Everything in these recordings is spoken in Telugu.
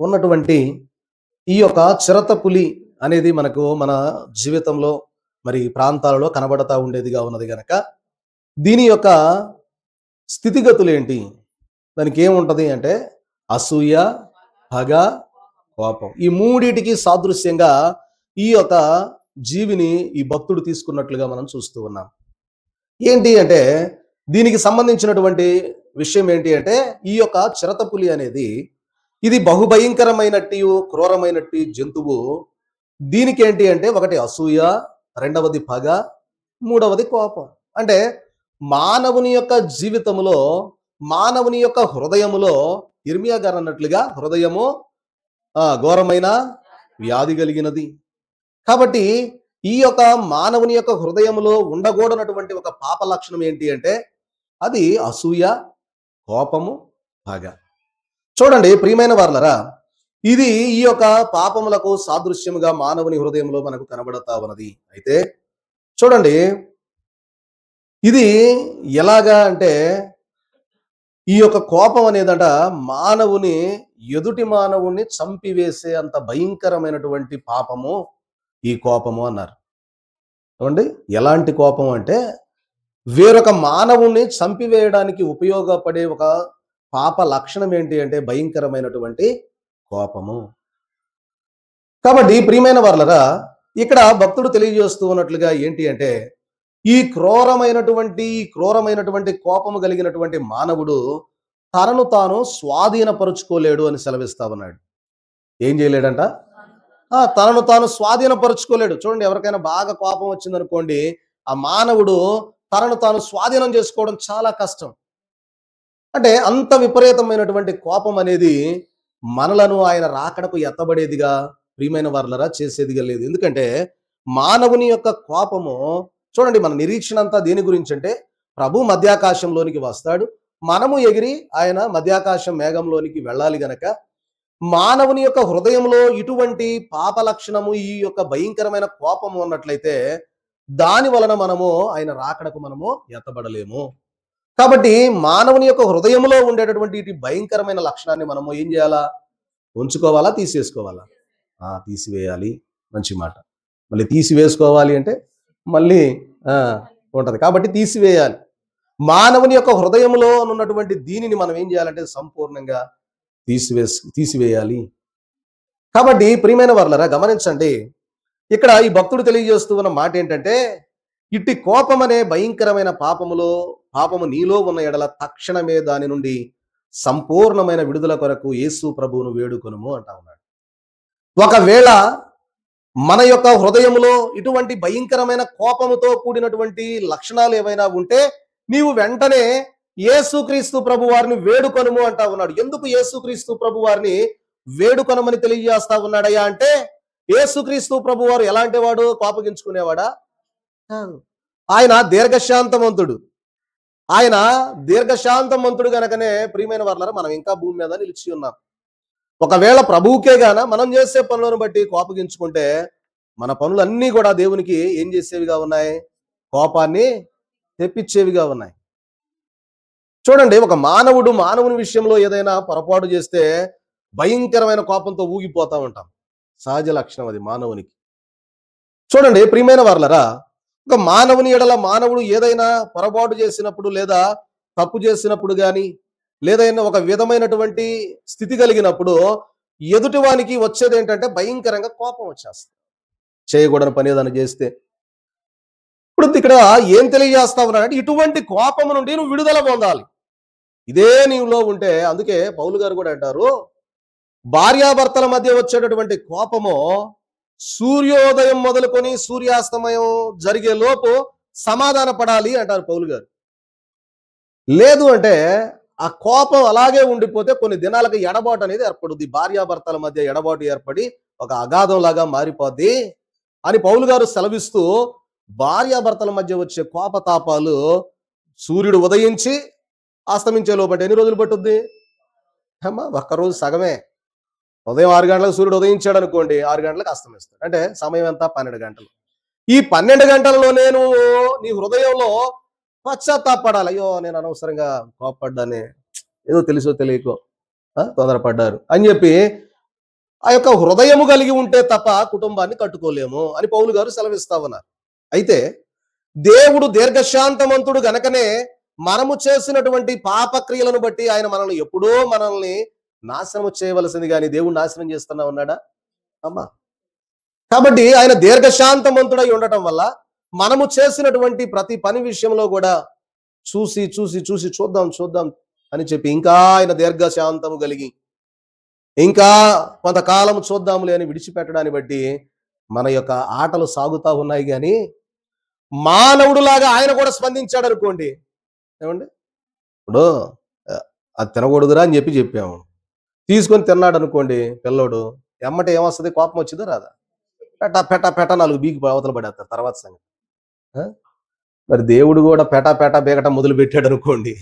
ఉన్నటువంటి ఈ యొక్క చిరతపులి అనేది మనకు మన జీవితంలో మరి ప్రాంతాలలో కనబడతా ఉండేదిగా ఉన్నది గనక దీని యొక్క స్థితిగతులు ఏంటి? దానికి ఏముంటది అంటే అసూయ, పగ, కోపం. ఈ మూడిటికి సాదృశ్యంగా ఈ యొక్క జీవిని ఈ భక్తుడు తీసుకున్నట్లుగా మనం చూస్తూ ఉన్నాం. ఏంటి అంటే దీనికి సంబంధించినటువంటి విషయం ఏంటి అంటే ఈ యొక్క చిరతపులి అనేది ఇది బహుభయంకరమైనట్టి క్రూరమైనట్టి జంతువు. దీనికి ఏంటి అంటే ఒకటి అసూయ, రెండవది పగ, మూడవది కోపం. అంటే మానవుని యొక్క జీవితంలో మానవుని యొక్క హృదయములో ఇర్మియా గారు అన్నట్లుగా హృదయము ఘోరమైన వ్యాధి కలిగినది. కాబట్టి ఈ యొక్క మానవుని యొక్క హృదయములో ఉండకూడనటువంటి ఒక పాప లక్షణం ఏంటి అంటే అది అసూయ, కోపము, పగ. చూడండి ప్రియమైన వారలరా, ఇది ఈ యొక్క పాపములకు సాదృశ్యముగా మానవుని హృదయంలో మనకు కనబడతా ఉన్నది. అయితే చూడండి ఇది ఎలాగా అంటే ఈ యొక్క కోపం అనేదంట మానవుని ఎదుటి మానవుని చంపివేసే అంత భయంకరమైనటువంటి పాపము ఈ కోపము అన్నారు. ఏమండి ఎలాంటి కోపం అంటే వేరొక మానవుణ్ణి చంపివేయడానికి ఉపయోగపడే ఒక పాప లక్షణం ఏంటి అంటే భయంకరమైనటువంటి కోపము. కాబట్టి ప్రియమైన వారలరా, ఇక్కడ భక్తుడు తెలియజేస్తూ ఉన్నట్లుగా ఏంటి అంటే ఈ క్రూరమైనటువంటి కోపము కలిగినటువంటి మానవుడు తనను తాను స్వాధీనపరుచుకోలేడు అని సెలవిస్తా ఉన్నాడు. ఏం చేయలేడంట? తనను తాను స్వాధీనపరుచుకోలేడు. చూడండి, ఎవరికైనా బాగా కోపం వచ్చిందనుకోండి, ఆ మానవుడు తనను తాను స్వాధీనం చేసుకోవడం చాలా కష్టం. అంటే అంత విపరీతమైనటువంటి కోపం అనేది మనలను ఆయన రాకడకు ఎత్తబడేదిగా ప్రియమైన వారలరా చేసేదిగా లేదు. ఎందుకంటే మానవుని యొక్క కోపము చూడండి, మన నిరీక్షణ అంతా దేని గురించి అంటే ప్రభు మధ్యాకాశంలోనికి వస్తాడు, మనము ఎగిరి ఆయన మధ్యాకాశం మేఘంలోనికి వెళ్ళాలి గనక మానవుని యొక్క హృదయంలో ఇటువంటి పాప లక్షణము ఈ యొక్క భయంకరమైన కోపము ఉన్నట్లయితే దాని వలన మనము ఆయన రాకడకు మనము ఎత్తబడలేము. కాబట్టి మానవుని యొక్క హృదయంలో ఉండేటటువంటి ఇటు భయంకరమైన లక్షణాన్ని మనము ఏం చేయాలా? ఉంచుకోవాలా, తీసేసుకోవాలా? తీసివేయాలి. మంచి మాట. మళ్ళీ తీసివేసుకోవాలి అంటే మళ్ళీ ఉంటది. కాబట్టి తీసివేయాలి. మానవుని యొక్క హృదయంలో ఉన్నటువంటి దీనిని మనం ఏం చేయాలంటే సంపూర్ణంగా తీసివేయాలి. కాబట్టి ప్రియమైన వారలారా గమనించండి, ఇక్కడ ఈ భక్తుడు తెలియజేస్తూ ఉన్న మాట ఏంటంటే ఇట్టి కోపం అనే భయంకరమైన పాపము నీలో ఉన్న ఎడల తక్షణమే దాని నుండి సంపూర్ణమైన విడుదల కొరకు యేసు ప్రభువును వేడుకొనుము అంటా ఉన్నాడు. ఒకవేళ మన యొక్క హృదయములో ఇటువంటి భయంకరమైన కోపముతో కూడినటువంటి లక్షణాలు ఏవైనా ఉంటే నీవు వెంటనే యేసుక్రీస్తు ప్రభు వారిని వేడుకొనుము అంటా ఉన్నాడు. ఎందుకు యేసుక్రీస్తు ప్రభు వారిని వేడుకొనమని తెలియజేస్తా ఉన్నాడయ్యా అంటే యేసుక్రీస్తు ప్రభు వారు ఎలాంటి వాడు? కోపగించుకునేవాడా? ఆయన దీర్ఘశాంతవంతుడు. ఆయన దీర్ఘశాంతవంతుడు గనకనే ప్రియమైన వారలారా మనం ఇంకా భూమి మీద నిలిచి ఉన్నాం. ఒకవేళ ప్రభువుకే గాన మనం చేసే పనులను బట్టి కోపగించుకుంటే మన పనులన్నీ కూడా దేవునికి ఏం చేసేవిగా ఉన్నాయి? కోపాన్ని తెప్పించేవిగా ఉన్నాయి. చూడండి, ఒక మానవుని విషయంలో ఏదైనా పొరపాటు చేస్తే భయంకరమైన కోపంతో ఊగిపోతా ఉంటాం. సహజ లక్షణం అది మానవునికి. చూడండి ప్రియమైన వారలారా, ఒక మానవుని ఎడల మానవుడు ఏదైనా పొరపాటు చేసినప్పుడు లేదా తప్పు చేసినప్పుడు కానీ లేదైనా ఒక విధమైనటువంటి స్థితి కలిగినప్పుడు ఎదుటివానికి వచ్చేది ఏంటంటే భయంకరంగా కోపం వచ్చేస్తుంది. చేయకూడని పని ఏదైనా చేస్తే. ఇప్పుడు ఇక్కడ ఏం తెలియజేస్తా ఉన్నాడంటే ఇటువంటి కోపము నుండి నువ్వు విడుదల పొందాలి. ఇదే నీవులో ఉంటే, అందుకే పౌలు గారు కూడా అంటారు, భార్యాభర్తల మధ్య వచ్చేటటువంటి కోపము సూర్యోదయం మొదలుకొని సూర్యాస్తమయం జరిగే లోపు సమాధాన పడాలి అంటారు పౌలు గారు. లేదు అంటే ఆ కోపం అలాగే ఉండిపోతే కొన్ని దినాలకు ఎడబాటు అనేది ఏర్పడుద్ది. భార్యాభర్తల మధ్య ఎడబాటు ఏర్పడి ఒక అగాధం లాగా మారిపోద్ది అని పౌలు గారు సెలవిస్తూ, భార్యాభర్తల మధ్య వచ్చే కోపతాపాలు సూర్యుడు ఉదయించి అస్తమించే లోపల ఎన్ని రోజులు పట్టుద్ది? ఒక్కరోజు సగమే. ఉదయం 6 గంటలకు సూర్యుడు ఉదయించాడు అనుకోండి, 6 గంటలకు అస్తమిస్తాడు. అంటే సమయం ఎంత? 12 గంటలు. ఈ 12 గంటలలో నేను నీ హృదయంలో పశ్చాత్తాపడాలి. అయ్యో నేను అనవసరంగా కోపపడ్డానే, ఏదో తెలుసో తెలియకో తొందరపడ్డారు అని చెప్పి ఆ యొక్క హృదయము కలిగి ఉంటే తప్ప కుటుంబాన్ని కట్టుకోలేము అని పౌలు గారు సెలవిస్తా ఉన్నారు. అయితే దేవుడు దీర్ఘశాంతమంతుడు గనకనే మనము చేసినటువంటి పాపక్రియలను బట్టి ఆయన మనల్ని నాశనం చేయవలసింది, కానీ దేవుడు నాశనం చేస్తున్నా ఉన్నాడా అమ్మా? కాబట్టి ఆయన దీర్ఘశాంతమంతుడై ఉండటం వల్ల మనము చేసినటువంటి ప్రతి పని విషయంలో కూడా చూసి చూసి చూసి చూద్దాం అని చెప్పి ఇంకా ఆయన దీర్ఘశాంతము కలిగి ఇంకా కొంతకాలం చూద్దాములే అని విడిచిపెట్టడాన్ని బట్టి మన యొక్క ఆటలు సాగుతా ఉన్నాయి. కానీ మానవుడులాగా ఆయన కూడా స్పందించాడు అనుకోండి, ఏమండి, ఇప్పుడు అది తినకూడదురా అని చెప్పాము, తీసుకొని తిన్నాడు అనుకోండి పిల్లోడు, ఎమ్మటే ఏమొస్తుంది? కోపం వచ్చిందో రాదా? పెట 4 బీకి అవతల పడేస్తారు తర్వాత సంగతి. మరి దేవుడు కూడా పెట బీగటం మొదలు పెట్టాడు అనుకోండి,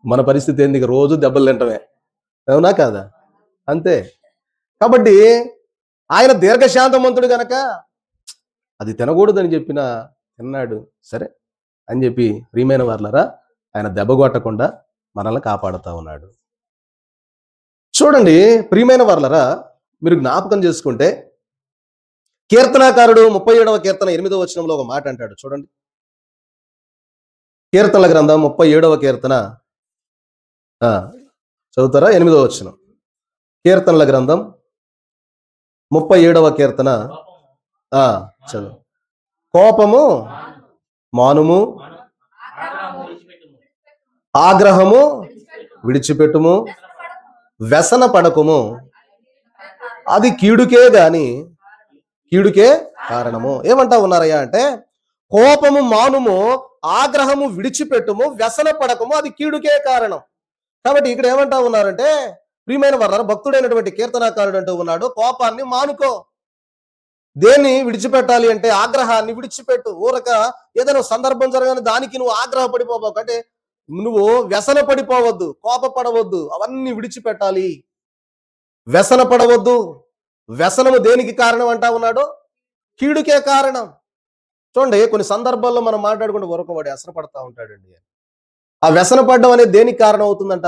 మన పరిస్థితి ఏంది? రోజు దెబ్బలు తింటమే, అవునా కాదా? అంతే. కాబట్టి ఆయన దీర్ఘశాంతమంతుడు గనక అది తినకూడదని చెప్పినా తిన్నాడు, సరే అని చెప్పి ప్రియమైన వారలారా ఆయన దెబ్బ కొట్టకుండా మనల్ని కాపాడుతా ఉన్నాడు. చూడండి ప్రియమైన వారలారా, మీరు జ్ఞాపకం చేసుకుంటే కీర్తనాకారుడు 37వ కీర్తన 8వ వచనంలో ఒక మాట అంటాడు. చూడండి, కీర్తనల గ్రంథం 37వ కీర్తన చదువుతారా? 8వ వచనం. కీర్తనల గ్రంథం 37వ కీర్తన చదువు. కోపము మానుము, ఆగ్రహము విడిచిపెట్టుము, వ్యసన పడకుము, అది కీడుకే కారణము. ఏమంటా ఉన్నారయ్యా అంటే, కోపము మానుము, ఆగ్రహము విడిచిపెట్టుము, వ్యసన పడకము, అది కీడుకే కారణం. కాబట్టి ఇక్కడ ఏమంటా ఉన్నారంటే, ప్రియమైన వారు, భక్తుడైనటువంటి కీర్తనాకారుడు అంటూ ఉన్నాడు, కోపాన్ని మానుకో. దేన్ని విడిచిపెట్టాలి అంటే ఆగ్రహాన్ని విడిచిపెట్టు. ఊరక ఏదైనా సందర్భం జరగానే దానికి నువ్వు ఆగ్రహపడిపోవద్దు, అంటే నువ్వు వ్యసన పడిపోవద్దు, కోపపడవద్దు, అవన్నీ విడిచిపెట్టాలి. వ్యసన పడవద్దు. వ్యసనము దేనికి కారణం అంటా ఉన్నాడు? కీడుకే కారణం. చూడండి, కొన్ని సందర్భాల్లో మనం మాట్లాడుకుంటే ఊరకవాడి వ్యసన పడతా ఉంటాడండి. ఆ వ్యసన పడడం అనేది దేనికి కారణం అవుతుందంట?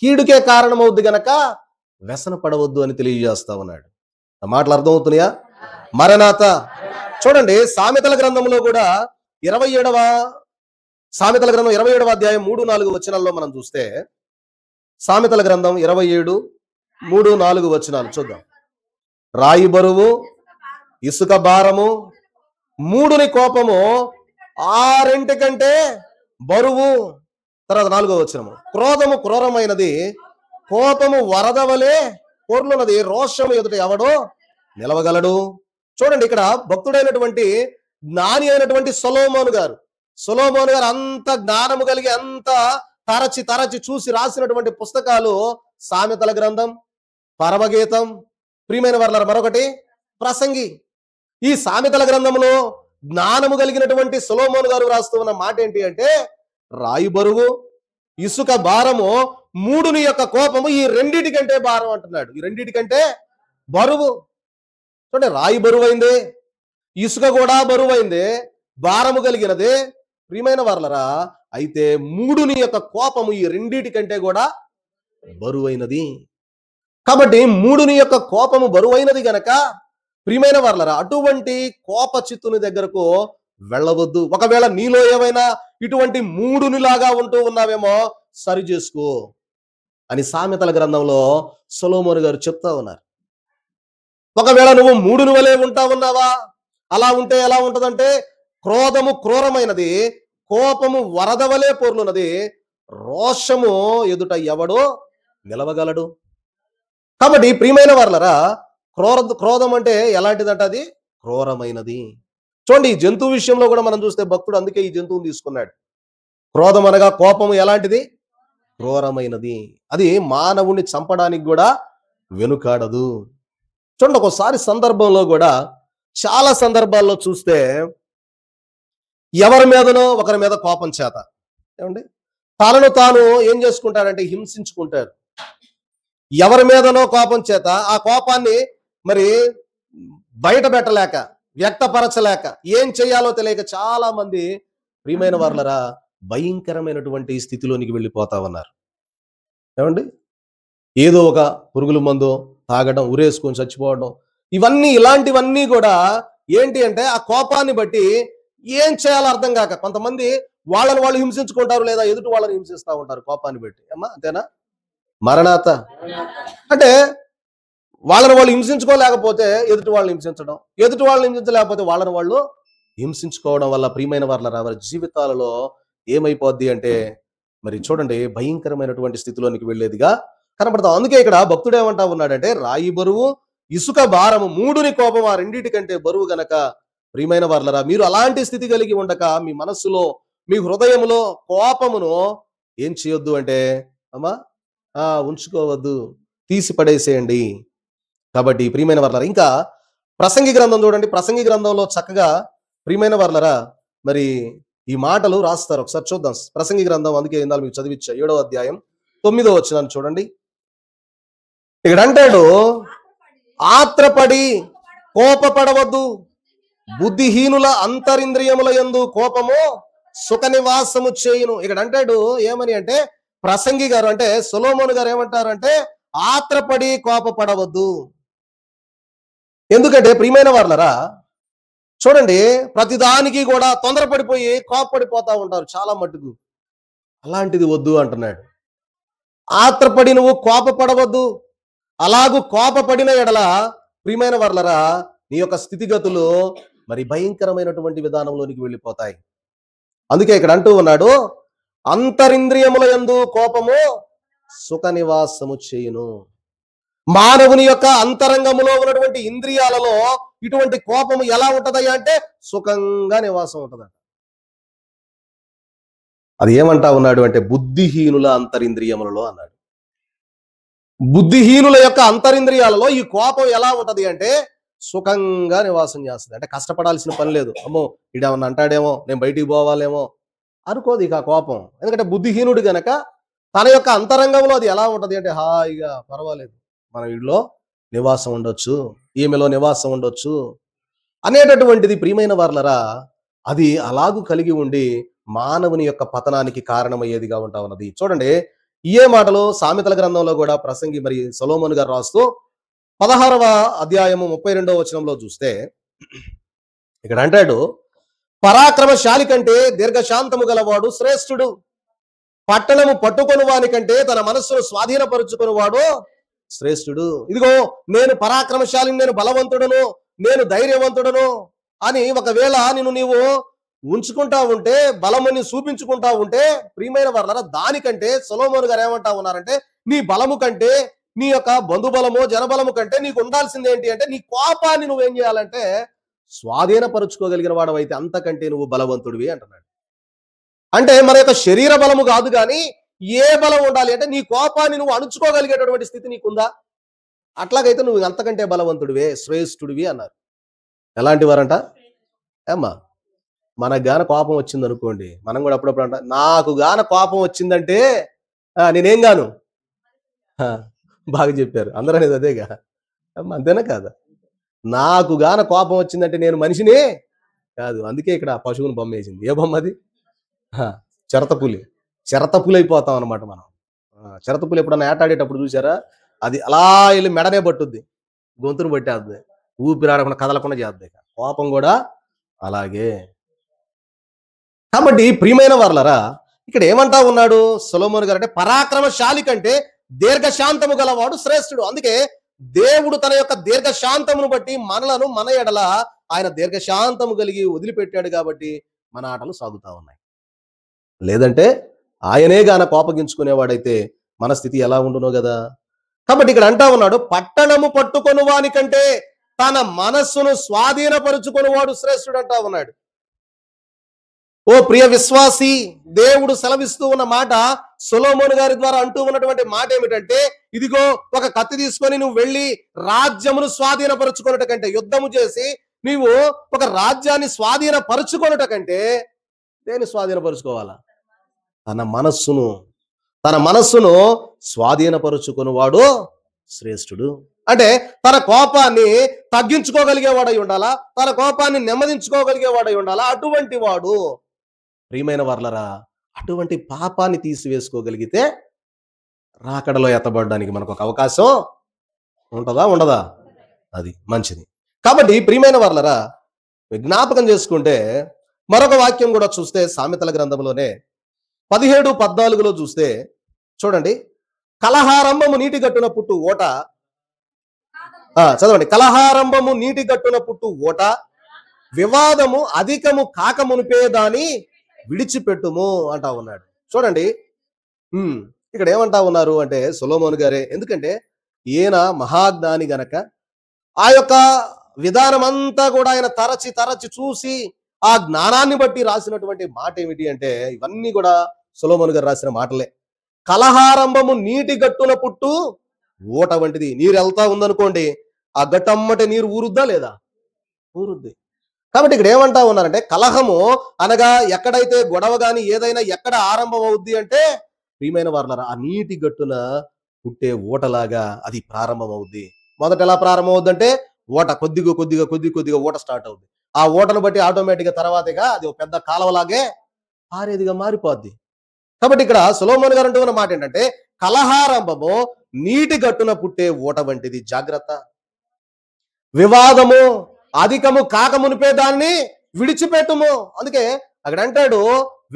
కీడుకే కారణం అవుద్ది గనక వ్యసన పడవద్దు అని తెలియజేస్తా ఉన్నాడు. ఆ మాటలు అర్థమవుతున్నాయా? మరణాత. చూడండి, సామెతల గ్రంథంలో కూడా 27వ సామెతల గ్రంథం 27వ అధ్యాయం 3-4 వచనాల్లో మనం చూస్తే, సామెతల గ్రంథం 27:3-4 వచనాలు చూద్దాం. రాయి బరువు, ఇసుక భారము, మూడుని కోపము, ఆరింటికంటే బరువు. తర్వాత 4వ వచనము, క్రోధము క్రూరమైనది, కోపము వరద వలె పొర్లున్నది, రోషము ఎదుట ఎవడో నిలవగలడు. చూడండి, ఇక్కడ భక్తుడైనటువంటి జ్ఞాని అయినటువంటి సొలొమోను గారు అంత జ్ఞానము కలిగి అంత తరచి చూసి రాసినటువంటి పుస్తకాలు సామెతల గ్రంథం, పరమగీతం, ప్రియమైన వారలారా మరొకటి ప్రసంగి. ఈ సామెతల గ్రంథంలో జ్ఞానము కలిగినటువంటి సొలొమోను గారు రాస్తూ ఉన్న మాట ఏంటి అంటే, రాయి బరువు, ఇసుక భారము, మూడుని యొక్క కోపము, ఈ రెండిటికంటే భారం అంటున్నాడు. ఈ రెండిటికంటే బరువు. చూడండి, రాయి బరువైందే, ఇసుక కూడా బరువైందే, భారము కలిగినదే. ప్రియమైన వారలారా, అయితే మూడుని యొక్క కోపము ఈ రెండిటికంటే కూడా బరువైనది. కాబట్టి మూడుని యొక్క కోపము బరువైనది గనక ప్రియమైన వారలారా, అటువంటి కోప చిత్తుని దగ్గరకు వెళ్ళవద్దు. ఒకవేళ నీలో ఏమైనా ఇటువంటి మూడునిలాగా ఉంటూ ఉన్నావేమో సరి చేసుకో అని సామెతల గ్రంథంలో సొలొమోను గారు చెప్తా ఉన్నారు. ఒకవేళ నువ్వు మూడుని వలె ఉంటా ఉన్నావా? అలా ఉంటే ఎలా ఉంటదంటే, క్రోధము క్రూరమైనది, కోపము వరద వలె పొర్లున్నది, రోషము ఎదుట ఎవడో నిలవగలడు. కాబట్టి ప్రియమైన వారలారా, క్రోధం అంటే ఎలాంటిదంట? అది క్రూరమైనది. చూడండి, ఈ జంతువు విషయంలో కూడా మనం చూస్తే భక్తుడు అందుకే ఈ జంతువుని తీసుకున్నాడు. క్రోధం అనగా కోపము ఎలాంటిది? క్రూరమైనది. అది మానవుణ్ణి చంపడానికి కూడా వెనుకాడదు. చూడండి, ఒకసారి సందర్భంలో కూడా చాలా సందర్భాల్లో చూస్తే ఎవరి మీదనో ఒకరి మీద కోపం చేత, ఏమండి, తనను తాను ఏం చేసుకుంటాడంటే హింసించుకుంటాడు. ఎవరి మీదనో కోపం చేత ఆ కోపాన్ని మరి బయట పెట్టలేక, వ్యక్తపరచలేక, ఏం చేయాలో తెలియక చాలా మంది ప్రియమైన వారలారా భయంకరమైనటువంటి స్థితిలోనికి వెళ్ళిపోతా ఉన్నారు. ఏమండి, ఏదో ఒక పురుగుల మందు తాగడం, ఉరేసుకొని చచ్చిపోవడం, ఇలాంటివన్నీ కూడా ఏంటి అంటే ఆ కోపాన్ని బట్టి ఏం చేయాలో అర్థం కాక కొంతమంది వాళ్ళని వాళ్ళు హింసించుకుంటారు, లేదా ఎదుటి వాళ్ళని హింసిస్తూ ఉంటారు కోపాన్ని బట్టి. అమ్మా అంతేనా? మరణాత అంటే వాళ్ళని వాళ్ళు హింసించుకోలేకపోతే ఎదుటి వాళ్ళని హింసించడం, ఎదుటి వాళ్ళని హింసించలేకపోతే వాళ్ళని వాళ్ళు హింసించుకోవడం వల్ల ప్రియమైన వారి జీవితాలలో ఏమైపోద్ది అంటే మరి చూడండి భయంకరమైనటువంటి స్థితిలోనికి వెళ్ళేదిగా కనబడతాం. అందుకే ఇక్కడ భక్తుడు ఏమంటా ఉన్నాడంటే, రాయి బరువు ఇసుక భారము మూడుని కోపం ఆ రెండిటి కంటే బరువు గనక ప్రియమైన వారలరా మీరు అలాంటి స్థితి కలిగి ఉండక మీ మనస్సులో మీ హృదయంలో కోపమును ఏం చేయొద్దు అంటే అమ్మా ఉంచుకోవద్దు, తీసి పడేసేయండి. కాబట్టి ప్రియమైన వారలరా ఇంకా ప్రసంగి గ్రంథం చూడండి. ప్రసంగి గ్రంథంలో చక్కగా ప్రియమైన వారలరా మరి ఈ మాటలు రాస్తారు. ఒకసారి చూద్దాం ప్రసంగి గ్రంథం. అందుకే ఇందాక మీకు చదివిచ్చా 7వ అధ్యాయం 9వ వచనాన్ని చూడండి. ఇక్కడ అంటాడు, ఆత్రపడి కోపపడవద్దు, బుద్ధిహీనుల అంతరింద్రియముల యందు కోపము సుఖ నివాసము చేయును. ఇక్కడ అంటాడు ఏమని అంటే, ప్రసంగి గారు అంటే సొలొమోను గారు ఏమంటారంటే ఆత్రపడి కోపపడవద్దు. ఎందుకంటే ప్రియమైన వారలరా చూడండి ప్రతిదానికి కూడా తొందరపడిపోయి కోపపడిపోతా ఉంటారు చాలా మట్టుకు. అలాంటిది వద్దు అంటున్నాడు. ఆత్రపడి నువ్వు కోపపడవద్దు. అలాగూ కోపపడిన ఎడల ప్రియమైన వారలరా నీ యొక్క స్థితిగతులు మరి భయంకరమైనటువంటి విధానంలోనికి వెళ్ళిపోతాయి. అందుకే ఇక్కడ అంటూ ఉన్నాడు, అంతరింద్రియముల యందు కోపము సుఖ నివాసము చేయును. మానవుని యొక్క అంతరంగములో ఉన్నటువంటి ఇంద్రియాలలో ఇటువంటి కోపము ఎలా ఉంటదయ్యా అంటే సుఖంగా నివాసం ఉంటదంట. అది ఏమంటా ఉన్నాడు అంటే బుద్ధిహీనుల అంతరింద్రియములలో అన్నాడు. బుద్ధిహీనుల యొక్క అంతరింద్రియాలలో ఈ కోపం ఎలా ఉంటది అంటే సుఖంగా నివాసం చేస్తుంది. అంటే కష్టపడాల్సిన పని లేదు. అమ్మో ఇడేమన్నా అంటాడేమో, నేను బయటికి పోవాలేమో అనుకోదు ఇక కోపం. ఎందుకంటే బుద్ధిహీనుడు గనక తన యొక్క అంతరంగంలో అది ఎలా ఉంటది అంటే హాయిగా పర్వాలేదు, మనం ఇంట్లో నివాసం ఉండొచ్చు, ఈమెలో నివాసం ఉండొచ్చు అనేటటువంటిది ప్రియమైన వారలరా అది అలాగూ కలిగి ఉండి మానవుని యొక్క పతనానికి కారణమయ్యేదిగా ఉంటా ఉన్నది. చూడండి ఇయే మాటలు సామెతల గ్రంథంలో కూడా ప్రసంగి మరి సొలొమోను గారు రాస్తూ 16వ అధ్యాయము 32వ వచనంలో చూస్తే ఇక్కడ అంటాడు, పరాక్రమశాలి కంటే దీర్ఘశాంతము గలవాడు శ్రేష్ఠుడు, పట్టణము పట్టుకొని వాని కంటే తన మనస్సును స్వాధీనపరుచుకుని వాడు శ్రేష్ఠుడు. ఇదిగో నేను పరాక్రమశాలిని, నేను బలవంతుడను, నేను ధైర్యవంతుడను అని ఒకవేళ నీవు ఉంచుకుంటా ఉంటే, బలముని చూపించుకుంటా ఉంటే ప్రియమైన వారలారా దానికంటే సొలొమోను గారు ఏమంటా ఉన్నారంటే నీ బలము కంటే, నీ యొక్క బంధుబలము జనబలము కంటే నీకు ఉండాల్సింది ఏంటి అంటే నీ కోపాన్ని నువ్వేం చేయాలంటే స్వాధీనపరుచుకోగలిగిన వాడవైతే అంతకంటే నువ్వు బలవంతుడివి అంటున్నాడు. అంటే మన యొక్క శరీర బలము కాదు కానీ ఏ బలం ఉండాలి అంటే నీ కోపాన్ని నువ్వు అణుచుకోగలిగేటటువంటి స్థితి నీకుందా? అట్లాగైతే నువ్వు అంతకంటే బలవంతుడివే, శ్రేష్ఠుడివి అన్నారు. ఎలాంటి వారంట ఏమ్మా? మనకు గాన కోపం వచ్చింది అనుకోండి, మనం కూడా అప్పుడప్పుడు అంట నాకు గాన కోపం వచ్చిందంటే నేనేం గాను బాగా చెప్పారు అందరూ అనేది అదేగా. అంతేనా కాదా? నాకు గాన కోపం వచ్చిందంటే నేను మనిషిని కాదు. అందుకే ఇక్కడ పశువుని బొమ్మ వేసింది. ఏ బొమ్మ అది? చిరతపులి. చిరతపులి అయిపోతాం అనమాట మనం. చిరతపులి ఎప్పుడన్నా ఏటాడేటప్పుడు చూసారా, అది అలా వెళ్ళి మెడనే పట్టుద్ది, గొంతును పట్టేద్ది, ఊపిరాడకుండా కదలకుండా చేద్ది. కోపం కూడా అలాగే. కాబట్టి ప్రియమైన వారలారా ఇక్కడ ఏమంటా ఉన్నాడు సొలొమోను గారు అంటే పరాక్రమశాలి కంటే దీర్ఘశాంతము గలవాడు శ్రేష్ఠుడు. అందుకే దేవుడు తన యొక్క దీర్ఘశాంతమును బట్టి మనలను మన ఎడల ఆయన దీర్ఘశాంతము కలిగి వదిలిపెట్టాడు కాబట్టి మన ఆటలు సాగుతా ఉన్నాయి. లేదంటే ఆయనే గాన కోపగించుకునేవాడైతే మన స్థితి ఎలా ఉండునో కదా. కాబట్టి ఇక్కడ అంటా ఉన్నాడు, పట్టణము పట్టుకొని వాని కంటే తన మనస్సును స్వాధీనపరుచుకొని వాడు శ్రేష్ఠుడు అంటా ఉన్నాడు. ఓ ప్రియ విశ్వాసి, దేవుడు సెలవిస్తూ ఉన్న మాట సొలొమోను గారి ద్వారా అంటూ ఉన్నటువంటి మాట ఏమిటంటే, ఇదిగో ఒక కత్తి తీసుకొని నువ్వు వెళ్ళి రాజ్యమును స్వాధీనపరుచుకున్నట కంటే, యుద్ధము చేసి నీవు ఒక రాజ్యాన్ని స్వాధీనపరుచుకున్నట కంటే దేన్ని స్వాధీనపరుచుకోవాలా? తన మనస్సును స్వాధీనపరుచుకుని వాడు శ్రేష్ఠుడు. అంటే తన కోపాన్ని తగ్గించుకోగలిగేవాడై ఉండాలా, తన కోపాన్ని నెమ్మదించుకోగలిగేవాడై ఉండాలా. అటువంటి వాడు ప్రియమైన వారలరా అటువంటి పాపాన్ని తీసివేసుకోగలిగితే రాకడలో ఎత్తబడడానికి మనకు ఒక అవకాశం ఉంటుందా ఉండదా? అది మంచిది. కాబట్టి ప్రియమైన వారలరా, జ్ఞాపకం చేసుకుంటే మరొక వాక్యం కూడా చూస్తే సామెతల గ్రంథంలోనే 17:14 చూస్తే చూడండి, కలహారంభము నీటి గట్టున పుట్టు ఓట. చదవండి, కలహారంభము నీటి గట్టున పుట్టు ఓట, వివాదము అధికము కాక మునిపే దాని విడిచిపెట్టుము అంటా ఉన్నాడు. చూడండి, ఇక్కడ ఏమంటా ఉన్నారు అంటే సొలొమోను గారే. ఎందుకంటే ఈయన మహాజ్ఞాని గనక ఆ యొక్క విధానం అంతా కూడా ఆయన తరచి తరచి చూసి ఆ జ్ఞానాన్ని బట్టి రాసినటువంటి మాట ఏమిటి అంటే, ఇవన్నీ కూడా సొలొమోను గారు రాసిన మాటలే. కలహారంభము నీటి గట్టున పుట్టు ఓట వంటిది. నీరు వెళ్తా ఉందనుకోండి, ఆ గట్టమ్మటే నీరు ఊరుద్దా లేదా? ఊరుద్ది. కాబట్టి ఇక్కడ ఏమంటా ఉన్నారంటే, కలహము అనగా ఎక్కడైతే గొడవ గాని ఏదైనా ఎక్కడ ఆరంభం అవుద్ది అంటే, ప్రియమైన వారలారా, ఆ నీటి గట్టున పుట్టే ఓటలాగా అది ప్రారంభం అవుద్ది. మొదట ఎలా ప్రారంభం అవుద్దంటే, ఓట కొద్దిగా ఓట స్టార్ట్ అవుద్ది. ఆ ఓటను బట్టి ఆటోమేటిక్గా తర్వాతగా అది ఒక పెద్ద కాలువలాగే పారేదిగా మారిపోద్ది. కాబట్టి ఇక్కడ సొలొమోను గారు అంటున్న మాట ఏంటంటే, కలహారంభము నీటి గట్టున పుట్టే ఓట వంటిది, జాగ్రత్త. వివాదము అధికము కాక మునిపే దాన్ని విడిచిపెట్టుము. అందుకే అక్కడ అంటాడు,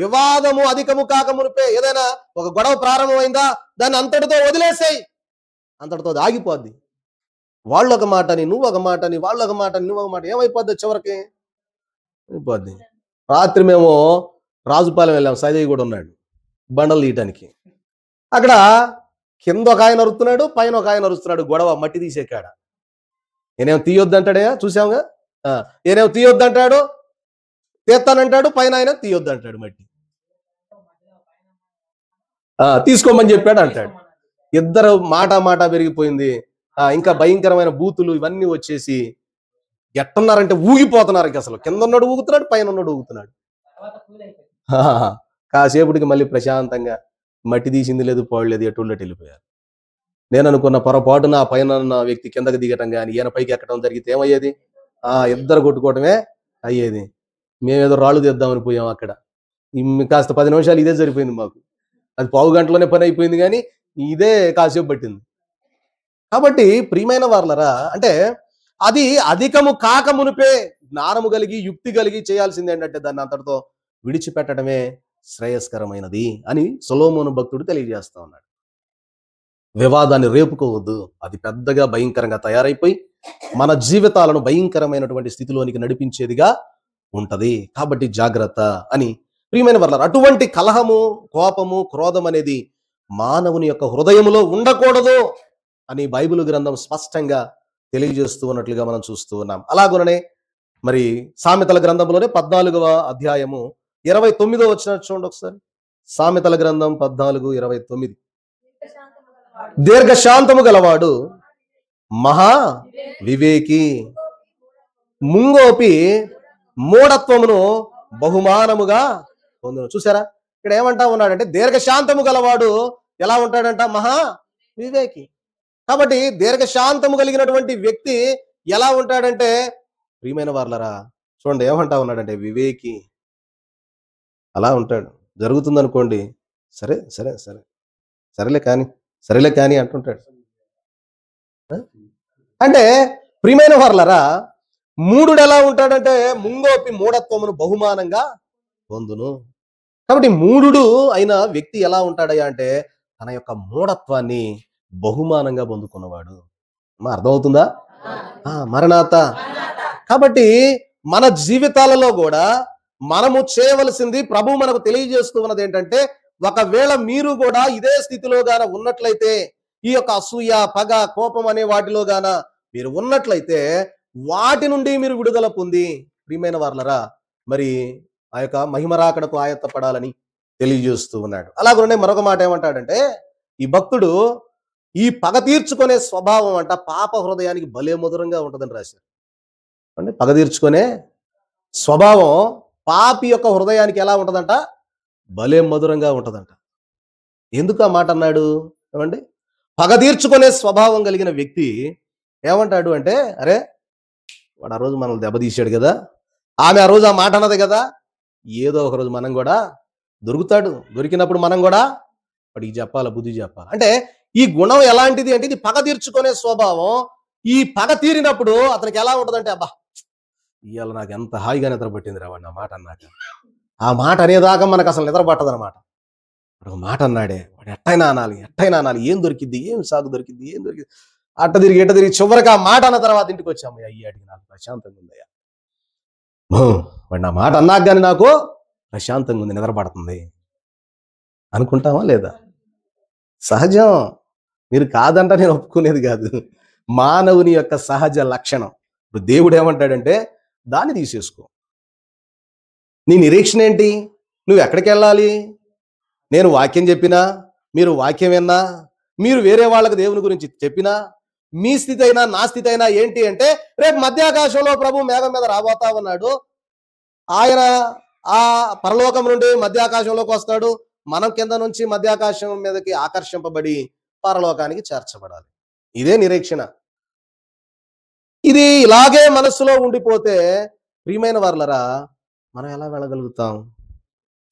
వివాదము అధికము కాక మునిపే. ఏదైనా ఒక గొడవ ప్రారంభమైందా, దాన్ని అంతటితో వదిలేసాయి, అంతటితో ఆగిపోద్ది. వాళ్ళు ఒక మాటని, నువ్వు ఒక మాటని, వాళ్ళు ఒక మాటని, నువ్వు ఒక మాట, ఏమైపోద్ది చివరికి? అయిపోద్ది. రాత్రి మేము రాజుపాలెం వెళ్ళాం, సైదయ్య కూడా ఉన్నాడు బండలు తీయటానికి. అక్కడ కింద ఒక ఆయన అరుస్తున్నాడు, పైన ఒక ఆయన అరుస్తున్నాడు, గొడవ మట్టి తీసే కాడ. నేనేమో తీయొద్దంటాడే, చూసావుగా. నేనేమో తీయొద్దంటాడు, తీస్తానంటాడు, పైన ఆయన తీయొద్దంటాడు, మట్టి తీసుకోమని చెప్పాడు అంటాడు. ఇద్దరు మాట పెరిగిపోయింది. ఇంకా భయంకరమైన బూతులు ఇవన్నీ వచ్చేసి ఎట్టున్నారంటే ఊగిపోతున్నారు. ఇంక అసలు కింద ఉన్నాడు ఊగుతున్నాడు, పైన ఉన్నాడు ఊగుతున్నాడు. కాసేపటికి మళ్ళీ ప్రశాంతంగా మట్టి తీసింది లేదు, పోడలేదు, ఎటుళ్ళట్టు వెళ్ళిపోయారు. నేను అనుకున్న పొరపాటున ఆ పైన ఉన్న వ్యక్తి కిందకి దిగటం కానీ ఈయన పైకి ఎక్కడం జరిగితే ఏమయ్యేది? ఇద్దరు కొట్టుకోవటమే అయ్యేది. మేమేదో రాళ్ళు తెద్దామని పోయాం. అక్కడ కాస్త 10 నిమిషాలు ఇదే సరిపోయింది మాకు. అది పావు గంటలోనే పని అయిపోయింది, కానీ ఇదే కాసేపు పట్టింది. కాబట్టి ప్రియమైన వారలరా, అంటే అది అధికము కాక మునిపే జ్ఞానము కలిగి యుక్తి కలిగి చేయాల్సింది ఏంటంటే, దాన్ని అంతటితో విడిచిపెట్టడమే శ్రేయస్కరమైనది అని సొలొమోను భక్తుడు తెలియజేస్తా ఉన్నాడు. వివాదాన్ని రేపుకోవద్దు, అది పెద్దగా భయంకరంగా తయారైపోయి మన జీవితాలను భయంకరమైనటువంటి స్థితిలోనికి నడిపించేదిగా ఉంటది. కాబట్టి జాగ్రత్త అని ప్రియమైన వారలారా, అటువంటి కలహము, కోపము, క్రోధం అనేది మానవుని యొక్క హృదయములో ఉండకూడదు అని బైబిల్ గ్రంథం స్పష్టంగా తెలియజేస్తూ ఉన్నట్లుగా మనం చూస్తూ ఉన్నాం. అలాగుననే మరి సామెతల గ్రంథంలోనే 14వ అధ్యాయము 29వ వచనం చూడండి ఒకసారి. సామెతల గ్రంథం 14:29. దీర్ఘశాంతము గలవాడు మహా వివేకి, ముంగోపి మూఢత్వమును బహుమానముగా పొందును. చూసారా, ఇక్కడ ఏమంటా ఉన్నాడంటే, దీర్ఘశాంతము గలవాడు ఎలా ఉంటాడంట? మహా వివేకి. కాబట్టి దీర్ఘశాంతము కలిగినటువంటి వ్యక్తి ఎలా ఉంటాడంటే, ప్రియమైన వారలారా చూడండి, ఏమంటా ఉన్నాడంటే వివేకి. అలా ఉంటాడు. జరుగుతుందనుకోండి, సరే సరే సరే సరేలే కానీ అంటుంటాడు. అంటే ప్రియమైన వారలారా, మూఢుడు ఎలా ఉంటాడంటే, ముంగోపి మూఢత్వమును బహుమానంగా పొందును. కాబట్టి మూఢుడు అయిన వ్యక్తి ఎలా ఉంటాడయ్యా అంటే, తన యొక్క మూఢత్వాన్ని బహుమానంగా పొందుకున్నవాడు. అర్థమవుతుందా? మరణాత. కాబట్టి మన జీవితాలలో కూడా మనము చేయవలసింది, ప్రభు మనకు తెలియజేస్తూ ఉన్నది ఏంటంటే, ఒకవేళ మీరు కూడా ఇదే స్థితిలో గాన ఉన్నట్లయితే, ఈ యొక్క అసూయ, పగ, కోపం అనే వాటిలో గాన మీరు ఉన్నట్లయితే, వాటి నుండి మీరు విడుదల పొంది ప్రియమైన వారలారా మరి ఆ యొక్క మహిమరాకడకు ఆయత్తపడాలని తెలియజేస్తూ ఉన్నాడు. అలాగనే మరొక మాట ఏమంటాడంటే, ఈ భక్తుడు ఈ పగ తీర్చుకునే స్వభావం అంట పాప హృదయానికి భలే మధురంగా ఉంటుందని రాశారు. అంటే పగ తీర్చుకునే స్వభావం పాపి యొక్క హృదయానికి ఎలా ఉంటుందంట? భలే మధురంగా ఉంటుందంట. ఎందుకు ఆ మాట అన్నాడు ఏమండి? పగ తీర్చుకునే స్వభావం కలిగిన వ్యక్తి ఏమంటాడు అంటే, అరే వాడు ఆ రోజు మనల్ని దెబ్బతీశాడు కదా, ఆమె ఆ రోజు ఆ మాట అన్నది కదా, ఏదో ఒక రోజు మనం కూడా దొరికినప్పుడు మనం కూడా వాడికి చెప్పాలా, బుద్ధి చెప్పాలి. అంటే ఈ గుణం ఎలాంటిది అంటే ఇది పగ తీర్చుకునే స్వభావం. ఈ పగ తీరినప్పుడు అతనికి ఎలా ఉంటుందంటే, అబ్బా ఇవాళ నాకు ఎంత హాయిగా నిద్ర పట్టింది రా వాడు నా మాట అన్నాక. ఆ మాట అనేదాకా మనకు అసలు నిద్ర పట్టదనమాట. వాడు ఒక మాట అన్నాడే, వాడు ఎట్టయినా అనాలి, ఎట్టయినా అనాలి, ఏం దొరికిద్ది, ఏం సాగు దొరికిద్ది, ఏం దొరికింది, అట్ట తిరిగి ఇట్ట తిరిగి చివరికి ఆ మాట అన్న తర్వాత ఇంటికి వచ్చాము, అయ్యాడికి నాకు ప్రశాంతంగా ఉందయ్యా. వాడు నా మాట అన్నాక కానీ నాకు ప్రశాంతంగా ఉంది, నిద్ర పడుతుంది అనుకుంటామా లేదా? సహజం. మీరు కాదంట నేను ఒప్పుకునేది కాదు. మానవుని యొక్క సహజ లక్షణం. ఇప్పుడు దేవుడు ఏమంటాడంటే దాన్ని తీసేసుకో. నీ నిరీక్షణ ఏంటి? నువ్వు ఎక్కడికి వెళ్ళాలి? నేను వాక్యం చెప్పినా, మీరు వాక్యం విన్నా, మీరు వేరే వాళ్ళకి దేవుని గురించి చెప్పినా, మీ స్థితి అయినా నా స్థితి అయినా ఏంటి అంటే, రేపు మధ్యాకాశంలో ప్రభు మేఘం మీద రాబోతా ఉన్నాడు. ఆయన ఆ పరలోకం నుండి మధ్యాకాశంలోకి వస్తాడు. మనం కింద నుంచి మధ్యాకాశం మీదకి ఆకర్షింపబడి పరలోకానికి చేర్చబడాలి. ఇదే నిరీక్షణ. ఇది ఇలాగే మనస్సులో ఉండిపోతే ప్రియమైన వారలరా మనం ఎలా వెళ్ళగలుగుతాం?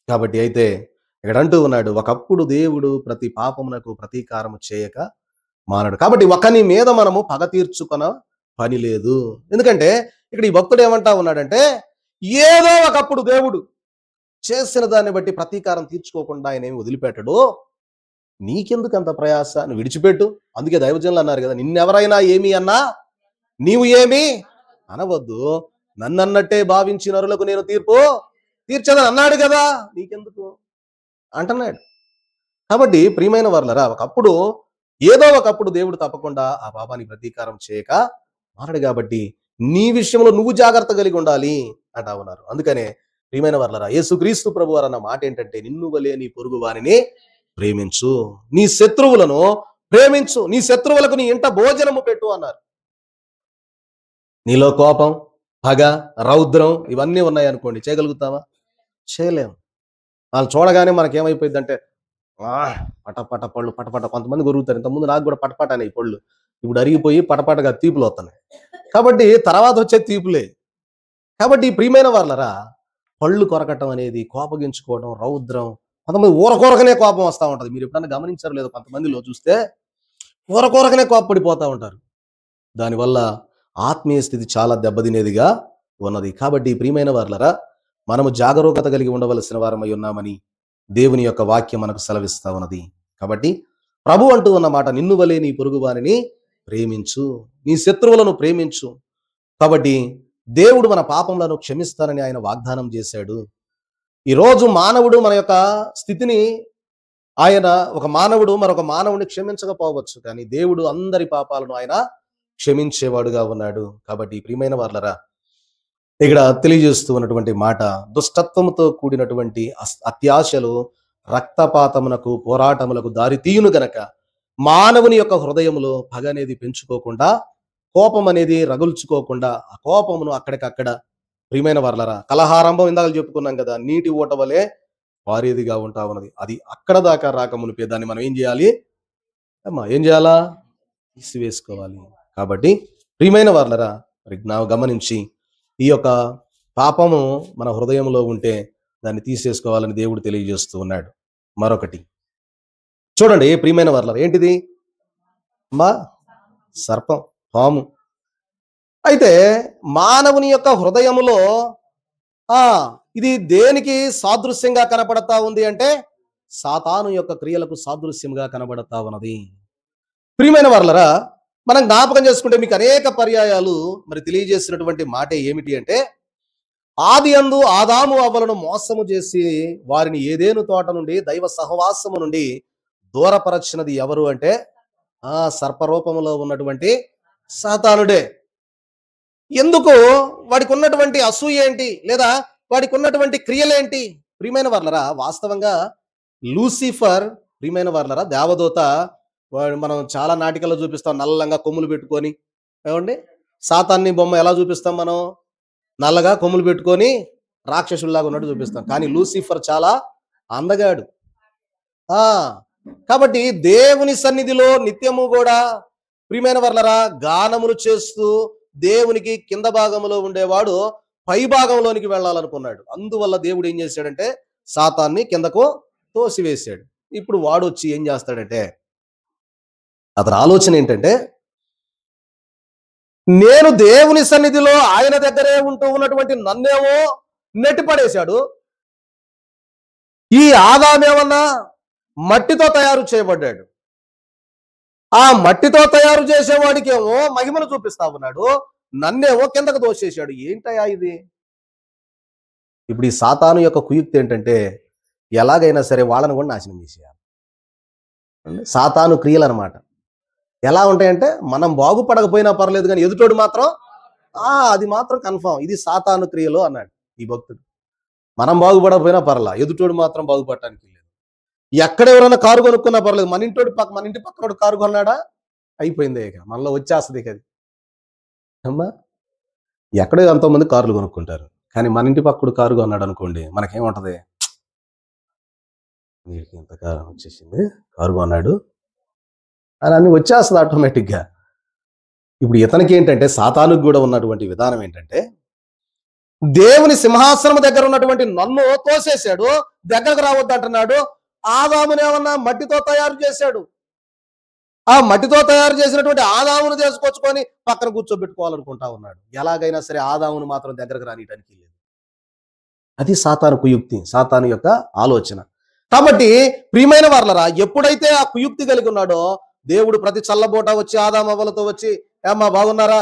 కాబట్టి అయితే ఇక్కడ అంటూ ఉన్నాడు, ఒకప్పుడు దేవుడు ప్రతి పాపమునకు ప్రతీకారము చేయక మానడు. కాబట్టి ఒకని మీద మనము పగ తీర్చుకొన పని లేదు. ఎందుకంటే ఇక్కడ ఈ భక్తుడు ఏమంటా ఉన్నాడంటే, ఏదో ఒకప్పుడు దేవుడు చేసిన దాన్ని బట్టి ప్రతీకారం తీర్చుకోకుండా ఆయన ఏమి వదిలిపెట్టడు. నీకెందుకు అంత ప్రయాస, నువ్వు విడిచిపెట్టు. అందుకే దైవజనులు అన్నారు కదా, నిన్నెవరైనా ఏమి అన్నా నీవు ఏమి అనవద్దు, నన్నన్నట్టే భావించిన నరులకు నేను తీర్పు తీర్చదని అన్నాడు కదా, నీకెందుకు అంటున్నాడు. కాబట్టి ప్రియమైన వారలరా, ఒకప్పుడు ఏదో ఒకప్పుడు దేవుడు తప్పకుండా ఆ పాపానికి ప్రతీకారం చేయక మారడు. కాబట్టి నీ విషయంలో నువ్వు జాగ్రత్త కలిగి ఉండాలి అంటా ఉన్నారు. అందుకనే ప్రియమైన వారలరా, యేసుక్రీస్తు ప్రభు వారు అన్న మాట ఏంటంటే, నిన్ను వలే నీ పొరుగు వారిని ప్రేమించు, నీ శత్రువులను ప్రేమించు, నీ శత్రువులకు నీ ఇంట భోజనము పెట్టు అన్నారు. నీలో కోపం, పగ, రౌద్రం ఇవన్నీ ఉన్నాయనుకోండి, చేయగలుగుతావా? చేయలేము. వాళ్ళు చూడగానే మనకేమైపోయింది అంటే, పటపట పళ్ళు పటపట, కొంతమంది కొరుగుతారు. ఇంతకుముందు నాకు కూడా పటపట అనే పళ్ళు ఇప్పుడు అరిగిపోయి పటపటగా తీపులు వస్తున్నాయి. కాబట్టి తర్వాత వచ్చే తీపులే. కాబట్టి ప్రియమైన వాళ్ళరా, పళ్ళు కొరకటం అనేది, కోపగించుకోవడం, రౌద్రం, కొంతమంది ఊరకూరకనే కోపం వస్తూ ఉంటుంది. మీరు ఎప్పుడన్నా గమనించారు లేదో, కొంతమందిలో చూస్తే ఊరకూరకనే కోపపడిపోతూ ఉంటారు. దానివల్ల ఆత్మీయ స్థితి చాలా దెబ్బతినేదిగా ఉన్నది. కాబట్టి ప్రియమైన వారలరా, మనము జాగరూకత కలిగి ఉండవలసిన వారమై ఉన్నామని దేవుని యొక్క వాక్యం మనకు సెలవిస్తా ఉన్నది. కాబట్టి ప్రభు అంటూ ఉన్న మాట, నిన్ను వలే నీ పొరుగు వారిని ప్రేమించు, నీ శత్రువులను ప్రేమించు. కాబట్టి దేవుడు మన పాపములను క్షమిస్తానని ఆయన వాగ్దానం చేశాడు. ఈరోజు మానవుడు మన యొక్క స్థితిని, ఆయన ఒక మానవుడు మరొక మానవుని క్షమించకపోవచ్చు, కానీ దేవుడు అందరి పాపాలను ఆయన క్షమించేవాడుగా ఉన్నాడు. కాబట్టి ప్రియమైన వారలరా, ఇక్కడ తెలియజేస్తూ ఉన్నటువంటి మాట, దుష్టత్వముతో కూడినటువంటి అత్యాశలు రక్తపాతమునకు, పోరాటములకు దారి తీయును గనక మానవుని యొక్క హృదయములో పగ అనేది పెంచుకోకుండా, కోపం అనేది రగుల్చుకోకుండా, ఆ కోపమును అక్కడికక్కడ ప్రియమైన వారలరా, కలహారంభం ఇందాక చెప్పుకున్నాం కదా, నీటి ఊట వలె పారేదిగా ఉంటా ఉన్నది. అది అక్కడ దాకా రాకమునిపే దాన్ని మనం ఏం చేయాలి ఏం చేయాలా? తీసివేసుకోవాలి. కాబట్టి ప్రియమైన వారలరా, మరి గమనించి ఈ యొక్క పాపము మన హృదయంలో ఉంటే దాన్ని తీసేసుకోవాలని దేవుడు తెలియజేస్తూ ఉన్నాడు. మరొకటి చూడండి ప్రియమైన వారలారా, ఏంటిది? సర్పం, పాము. అయితే మానవుని యొక్క హృదయములో ఇది దేనికి సాదృశ్యంగా కనపడతా ఉంది అంటే, సాతాను యొక్క క్రియలకు సాదృశ్యంగా కనబడతా ఉన్నది. ప్రియమైన వారలారా, మనం జ్ఞాపకం చేసుకుంటే మీకు అనేక పర్యాయాలు మరి తెలియజేసినటువంటి మాట ఏమిటి అంటే, ఆది అందు ఆదాము అవ్వలను మోసము చేసి వారిని ఏదేను తోట నుండి, దైవ సహవాసము నుండి దూరపరచినది ఎవరు అంటే, సర్పరూపములో ఉన్నటువంటి సాతానుడే. ఎందుకు? వాడికి ఉన్నటువంటి అసూయ ఏంటి, లేదా వాడికి ఉన్నటువంటి క్రియలేంటి? ప్రియమైన వారలారా, వాస్తవంగా లూసిఫర్, ప్రియమైన వారలారా, దేవదూత, వాడు మనం చాలా నాటికల్లో చూపిస్తాం, నల్లంగా కొమ్ములు పెట్టుకొని. ఏమండి, సాతాన్ని బొమ్మ ఎలా చూపిస్తాం మనం? నల్లగా కొమ్ములు పెట్టుకొని రాక్షసుల్లాగా ఉన్నట్టు చూపిస్తాం. కానీ లూసిఫర్ చాలా అందగాడు. కాబట్టి దేవుని సన్నిధిలో నిత్యము కూడా ప్రియమైన వారలారా గానములు చేస్తూ దేవునికి కింద భాగంలో ఉండేవాడు పై భాగంలోనికి వెళ్ళాలనుకున్నాడు. అందువల్ల దేవుడు ఏం చేశాడంటే సాతాన్ని కిందకు తోసివేశాడు. ఇప్పుడు వాడు వచ్చి ఏం చేస్తాడంటే, అతని ఆలోచన ఏంటంటే, నేను దేవుని సన్నిధిలో ఆయన దగ్గరే ఉంటూ ఉన్నటువంటి నన్నేమో నెట్టిపడేశాడు. ఈ ఆదామేమన్నా మట్టితో తయారు చేయబడ్డాడు. ఆ మట్టితో తయారు చేసేవాడికేమో మహిమను చూపిస్తా ఉన్నాడు, నన్నేమో కిందకు దోసేశాడు. ఏంటయ్యా ఇది? ఇప్పుడు ఈ సాతాను యొక్క కుయుక్తి ఏంటంటే, ఎలాగైనా సరే వాళ్ళని కూడా నాశనం చేసేయాలి. సాతాను క్రియలు అనమాట. ఎలా ఉంటాయంటే, మనం బాగుపడకపోయినా పర్లేదు కానీ ఎదుటోడు మాత్రం అది మాత్రం కన్ఫామ్. ఇది సాతాను క్రియలు అన్నాడు ఈ భక్తుడు. మనం బాగుపడకపోయినా పర్లా, ఎదుటోడు మాత్రం బాగుపడటానికి లేదు. ఎక్కడ ఎవరైనా కారు కొనుక్కున్నా పర్లేదు, మన ఇంటి పక్కన కారు కొన్నాడా అయిపోయింది. ఇక మనలో వచ్చేస్తుంది. ఇక అది అమ్మా, ఎక్కడో ఎంతోమంది కార్లు కొనుక్కుంటారు, కానీ మన ఇంటి పక్కడు కారు కొన్నాడు అనుకోండి, మనకేముంటది? వీడికి ఇంత కారు వచ్చేసింది, కారు కొన్నాడు అని అన్ని వచ్చేస్తుంది ఆటోమేటిక్గా. ఇప్పుడు ఇతనికి ఏంటంటే, సాతానుకు కూడా ఉన్నటువంటి విధానం ఏంటంటే, దేవుని సింహాసనం దగ్గర ఉన్నటువంటి నన్ను తోసేశాడు, దగ్గరకు రావద్దు అంటున్నాడు. ఆదామునేమన్నా మట్టితో తయారు చేశాడు. ఆ మట్టితో తయారు చేసినటువంటి ఆదామును తీసుకొచ్చుకొని పక్కన కూర్చోబెట్టుకోవాలనుకుంటా ఉన్నాడు. ఎలాగైనా సరే ఆదామును మాత్రం దగ్గరకు రానియడానికి లేదు. అది సాతాను కుయుక్తి, సాతాను యొక్క ఆలోచన. కాబట్టి ప్రియమైన వారలారా, ఎప్పుడైతే ఆ కుయుక్తి కలిగి ఉన్నాడో, దేవుడు ప్రతి చల్లబోట వచ్చి ఆదాము అవ్వలతో వచ్చి, ఏమ్మా బాగున్నారా,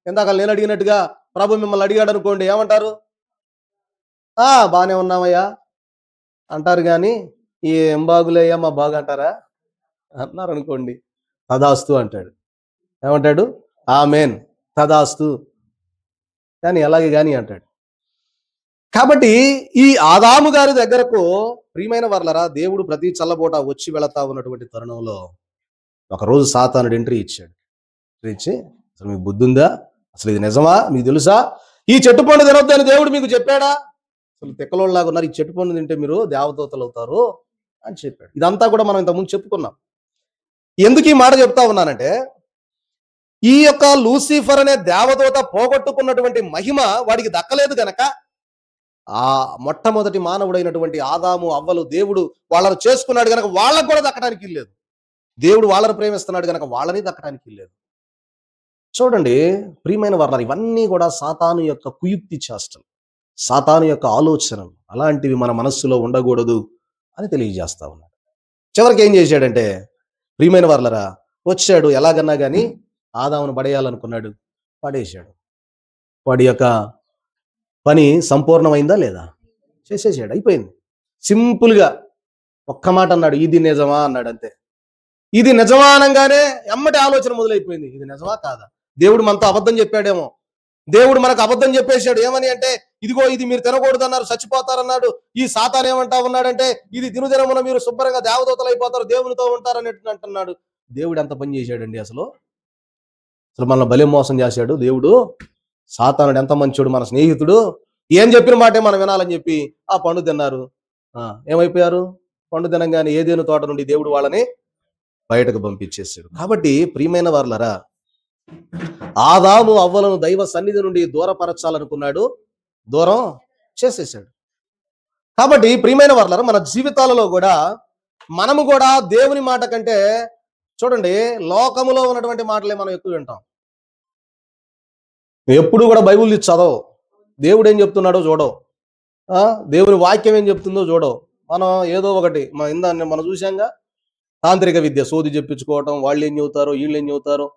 ఇందాక నేను అడిగినట్టుగా ప్రభు మిమ్మల్ని అడిగాడు అనుకోండి, ఏమంటారు? బాగానే ఉన్నామయ్యా అంటారు. కానీ ఏం బాగులేయ్యా మా బాగు అంటారా? అన్నారు అనుకోండి, తదాస్తు అంటాడు. ఏమంటాడు? ఆమేన్, తదాస్తు, కానీ ఎలాగే కానీ అంటాడు. కాబట్టి ఈ ఆదాము గారి దగ్గరకు ప్రియమైన వర్లరా, దేవుడు ప్రతి చల్లబోట వచ్చి వెళతా ఉన్నటువంటి తరుణంలో ఒకరోజు సాతానుడు ఎంట్రీ ఇచ్చాడు. ఇచ్చి, అసలు మీకు బుద్ధి ఉందా? అసలు ఇది నిజమా? మీకు తెలుసా? ఈ చెట్టు పండు తినొద్దని దేవుడు మీకు చెప్పాడా? అసలు తిక్కలోళ్ళలాగా ఉన్నారు, ఈ చెట్టు పండు తింటే మీరు దేవదూతలు అవుతారు అని చెప్పాడు. ఇదంతా కూడా మనం ఇంతకుముందు చెప్పుకున్నాం. ఎందుకు ఈ మాట చెప్తా ఉన్నానంటే, ఈ యొక్క లూసిఫర్ అనే దేవదూత పోగొట్టుకున్నటువంటి మహిమ వాడికి దక్కలేదు గనక, ఆ మొట్టమొదటి మానవుడైనటువంటి ఆదాము అవ్వలు దేవుడు వాళ్ళను చేసుకున్నాడు గనక వాళ్ళకు కూడా దక్కడానికి లేదు. దేవుడు వాళ్ళని ప్రేమిస్తున్నాడు గనక వాళ్ళని దక్కడానికి లేదు. చూడండి ప్రియమైన వారలారా, ఇవన్నీ కూడా సాతాను యొక్క కుయుక్తి చేష్టలు, సాతాను యొక్క ఆలోచనలు. అలాంటివి మన మనస్సులో ఉండకూడదు అని తెలియజేస్తా ఉన్నాడు. చివరికి ఏం చేశాడంటే, ప్రియమైన వారలారా, వచ్చాడు, ఎలాగన్నా కానీ ఆదామును పడేయాలనుకున్నాడు, పడేశాడు. వాడి యొక్క పని సంపూర్ణమైందా లేదా? చేసేసాడు, అయిపోయింది. సింపుల్గా ఒక్క మాట అన్నాడు, ఇది నిజమా అన్నాడు, అంతే. ఇది నిజమా అనగానే ఎమ్మటి ఆలోచన మొదలైపోయింది, ఇది నిజమా కాదా? దేవుడు మనతో అబద్ధం చెప్పాడేమో. దేవుడు మనకు అబద్ధం చెప్పేశాడు. ఏమని అంటే, ఇదిగో ఇది మీరు తినకూడదు అన్నారు, చచ్చిపోతారన్నాడు. ఈ సాతాను ఏమంటా ఉన్నాడంటే, ఇది దినదినమున మీరు శుభ్రంగా దేవదూతలు అయిపోతారు, దేవునితో ఉంటారు అనేట్టు అంటున్నాడు. దేవుడు ఎంత పని చేశాడండి అసలు మనల్ని భలే మోసం చేశాడు దేవుడు. సాతానుడు ఎంత మంచోడు, మన స్నేహితుడు. ఏం చెప్పిన మాటే మనం వినాలని చెప్పి ఆ పండు తిన్నారు. ఏమైపోయారు? పండు తినంగానే ఏదేను తోట నుండి దేవుడు వాళ్ళని బయటకు పంపించేశాడు. కాబట్టి ప్రియమైన వారలారా, ఆదాము అవ్వలను దైవ సన్నిధి నుండి దూరపరచాలనుకున్నాడు, దూరం చేసేసాడు. కాబట్టి ప్రియమైన వారలారా, మన జీవితాలలో కూడా మనము కూడా దేవుని మాట కంటే, చూడండి, లోకములో ఉన్నటువంటి మాటలే మనం ఎక్కువ వింటాం. ఎప్పుడు కూడా బైబిల్ చదవవు, దేవుడు ఏం చెప్తున్నాడో చూడవు, దేవుని వాక్యం ఏం చెప్తుందో చూడవు. మనం ఏదో ఒకటి మనం చూసాంగా, తాంత్రిక విద్య సోది చెప్పించుకోవటం, వాళ్ళు ఏం చెబుతారో వీళ్ళు ఏం చెబుతారో,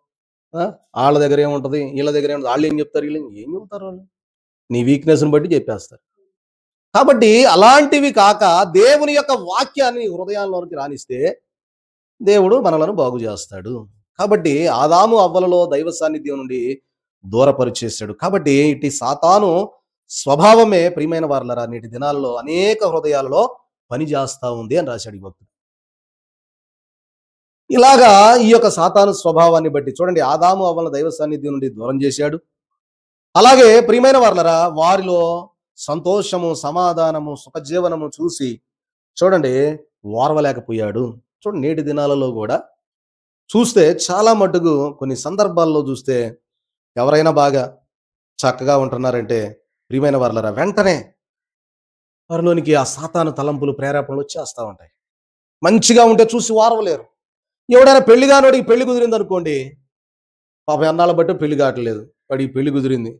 వాళ్ళ దగ్గర ఏముంటుంది, వీళ్ళ దగ్గర ఏముంటుంది, వాళ్ళు ఏం చెప్తారు, వీళ్ళు ఏం చెబుతారు, వాళ్ళు నీ వీక్నెస్ని బట్టి చెప్పేస్తారు. కాబట్టి అలాంటివి కాక దేవుని యొక్క వాక్యాన్ని హృదయాల్లోకి రానిస్తే దేవుడు మనలను బాగు చేస్తాడు. కాబట్టి ఆదాము అవ్వలలో దైవ సాన్నిధ్యం నుండి దూరపరిచేశాడు. కాబట్టి ఇటు సాతాను స్వభావమే ప్రియమైన వారలారా నేటి దినాల్లో అనేక హృదయాలలో పని చేస్తా ఉంది అని రాశాడు ఈ భక్తుడు. ఇలాగా ఈ యొక్క సాతాను స్వభావాన్ని బట్టి చూడండి, ఆదాము అవ్వలను దైవ సాన్నిధ్యం నుండి దూరం చేశాడు. అలాగే ప్రియమైన వారలారా, వారిలో సంతోషము, సమాధానము, సుఖజీవనము చూసి చూడండి ఓర్వలేకపోయాడు. చూడండి, నేటి దినాలలో కూడా చూస్తే చాలా మట్టుకు కొన్ని సందర్భాల్లో చూస్తే ఎవరైనా బాగా చక్కగా ఉంటున్నారంటే ప్రియమైన వారలారా, వెంటనే వారిలోనికి ఆ సాతాను తలంపులు, ప్రేరేపణలు వచ్చేస్తూ ఉంటాయి. మంచిగా ఉంటే చూసి వారవలేరు. ఎవడైనా పెళ్లి కానోడికి పెళ్లి కుదిరింది అనుకోండి, పాపం ఎన్నాళ్ళ బట్టి పెళ్లి కావట్లేదు, వాడికి పెళ్లి కుదిరింది.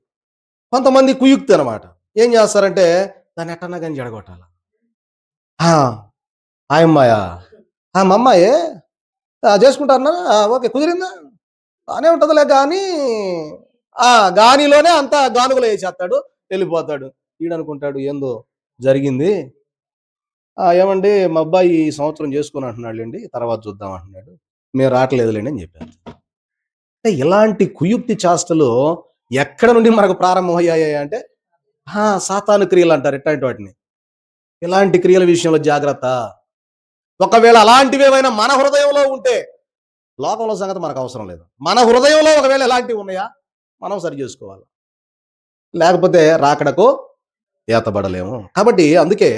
కొంతమంది కుయుక్తి అనమాట. ఏం చేస్తారంటే దాన్ని ఎట్టన్నా కానీ జడగొట్టాల. ఆయమ్మాయా, మా అమ్మాయే చేసుకుంటారన్నా, ఓకే కుదిరిందా, బాగానే ఉంటుందిలే కానీ గానిలోనే అంతా గానుగలో వేసేస్తాడు, వెళ్ళిపోతాడు. ఈడనుకుంటాడు ఏందో జరిగింది. ఏమండి మా అబ్బాయి ఈ సంవత్సరం చేసుకుని అంటున్నాడులేండి, తర్వాత చూద్దాం అంటున్నాడు, మేము రావట్లేదులేండి అని చెప్పారు. అంటే ఇలాంటి కుయుక్తి చేష్టలు ఎక్కడ నుండి మనకు ప్రారంభమయ్యాయి అంటే సాతాను క్రియలు అంటారు ఇట్లాంటి వాటిని. ఇలాంటి క్రియల విషయంలో జాగ్రత్త. ఒకవేళ అలాంటివి ఏమైనా మన హృదయంలో ఉంటే లోకంలో సంగతి మనకు అవసరం లేదు. మన హృదయంలో ఒకవేళ ఎలాంటివి ఉన్నాయా మనం సరి చేసుకోవాలి, లేకపోతే రాకడకు ఏతబడలేము. కాబట్టి అందుకే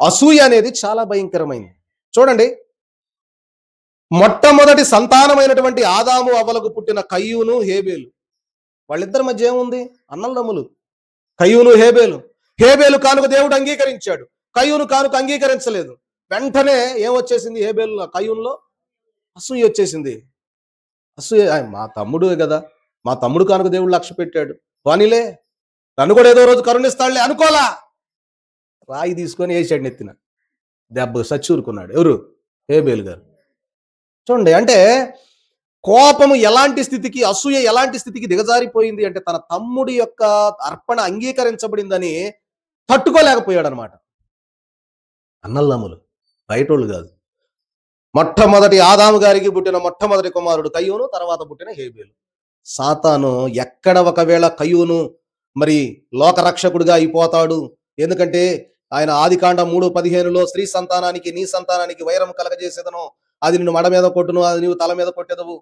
అసూయ అనేది చాలా భయంకరమైంది. చూడండి, మొట్టమొదటి సంతానమైనటువంటి ఆదాము అవ్వలకు పుట్టిన కయ్యూను హేబేలు, వాళ్ళిద్దరి మధ్య ఏముంది? అన్నదమ్ములు. కయ్యూను హేబేలు. హేబేలు కానుక దేవుడు అంగీకరించాడు, కయ్యూను కానుక అంగీకరించలేదు. వెంటనే ఏమొచ్చేసింది హేబేలు కయ్యూనులో? అసూయ వచ్చేసింది. అసూయ, మా తమ్ముడు కదా, మా తమ్ముడు కానుక దేవుడు లక్ష్య పెట్టాడు, పోనీలే నన్ను కూడా ఏదో రోజు కరుణిస్తాడులే అనుకోలా, రాయి తీసుకొని వేసాడు నెత్తిన, దెబ్బ సచ్చూరుకున్నాడు. ఎవరు? హేబేలు గారు. చూడండి, అంటే కోపము ఎలాంటి స్థితికి, అసూయ ఎలాంటి స్థితికి దిగజారిపోయింది అంటే తన తమ్ముడి యొక్క అర్పణ అంగీకరించబడిందని తట్టుకోలేకపోయాడు అనమాట. అన్నదమ్ములు, బయటోళ్ళు కాదు. మొట్టమొదటి ఆదాము గారికి పుట్టిన మొట్టమొదటి కుమారుడు కయ్యూను, తర్వాత పుట్టిన హేబేలు. సాతాను ఎక్కడ ఒకవేళ కయ్యూను మరి లోకరక్షకుడిగా అయిపోతాడు, ఎందుకంటే ఆయన ఆదికాండం 3:15 స్త్రీ సంతానానికి నీ సంతానానికి వైరం కలగజేసేదను, అది నిన్ను మడ మీద కొట్టును, అది నీవు తల మీద కొట్టెదవు,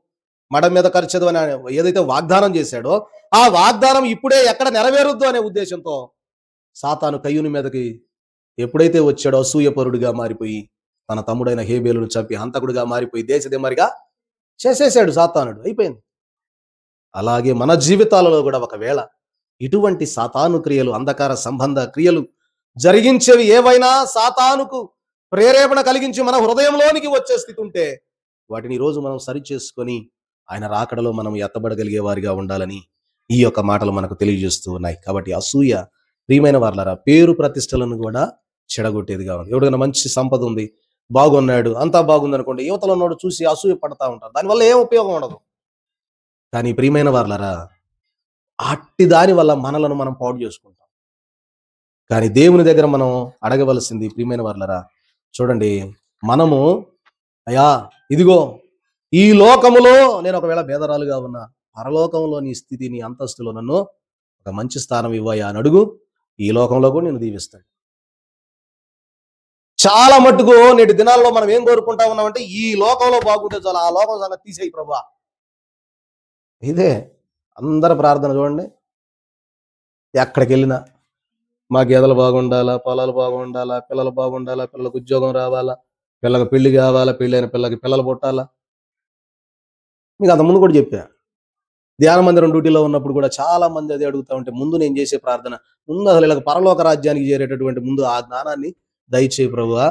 మడ మీద ఖర్చదు అని ఏదైతే వాగ్దానం చేశాడో ఆ వాగ్దానం ఇప్పుడే ఎక్కడ నెరవేరుద్దు అనే ఉద్దేశంతో సాతాను కయ్యూని మీదకి ఎప్పుడైతే వచ్చాడో అసూయపరుడిగా మారిపోయి తన తమ్ముడైన హేబేలును చంపి హంతకుడిగా మారిపోయి దేశదిమ్మరిగా చేసేసాడు సాతానుడు. అయిపోయింది. అలాగే మన జీవితాలలో కూడా ఒకవేళ ఇటువంటి సాతాను క్రియలు, అంధకార సంబంధ క్రియలు జరిగించేవి ఏవైనా సాతానుకు ప్రేరేపణ కలిగించి మన హృదయంలోనికి వచ్చే స్థితి ఉంటే వాటిని ఈరోజు మనం సరి చేసుకొని ఆయన రాకడలో మనం ఎత్తబడగలిగే వారిగా ఉండాలని ఈ యొక్క మాటలు మనకు తెలియజేస్తూ ఉన్నాయి. కాబట్టి అసూయ ప్రియమైన వారలారా పేరు ప్రతిష్టలను కూడా చెడగొట్టేదిగా ఉంది. ఎవరికైనా మంచి సంపద ఉంది, బాగున్నాడు, అంతా బాగుంది అనుకోండి, యువతలో ఉన్నోడు చూసి అసూయ పడతా ఉంటారు, దానివల్ల ఏం ఉపయోగం ఉండదు. కానీ ప్రియమైన వారలారా అట్టి దాని వల్ల మనలను మనం పాడు చేసుకుంటాం. కానీ దేవుని దగ్గర మనం అడగవలసింది ప్రియమైన వారలారా, చూడండి, మనము అయ్యా ఇదిగో ఈ లోకములో నేను ఒకవేళ భేదరాలుగా ఉన్నా, పరలోకంలో నీ స్థితి, నీ అంతస్తులో నన్ను ఒక మంచి స్థానం ఇవ్వయా అని అడుగు, ఈ లోకంలో కూడా నేను దీవిస్తాడు. చాలా మట్టుకు నేటి దినాల్లో మనం ఏం కోరుకుంటా ఉన్నామంటే ఈ లోకంలో బాగుంటే చాలు, ఆ లోకం సంగతి తీసేయి ప్రభువా. ఇదే అందరి ప్రార్థన. చూడండి, ఎక్కడికి వెళ్ళినా మా గేదెలు బాగుండాలా, పొలాలు బాగుండాలా, పిల్లలు బాగుండాలా, పిల్లలకు ఉద్యోగం రావాలా, పిల్లలకు పెళ్లి కావాలా, పెళ్ళైన పిల్లకి పిల్లలు పుట్టాలా. మీకు అంతకుముందు కూడా చెప్పా, ధ్యాన మందిరం డ్యూటీలో ఉన్నప్పుడు కూడా చాలా మంది అదే అడుగుతా ఉంటే ముందు నేను చేసే ప్రార్థన, ముందు అసలు ఇలా పరలోక రాజ్యానికి చేరేటటువంటి ముందు ఆ జ్ఞానాన్ని దయచేయి ప్రభువా.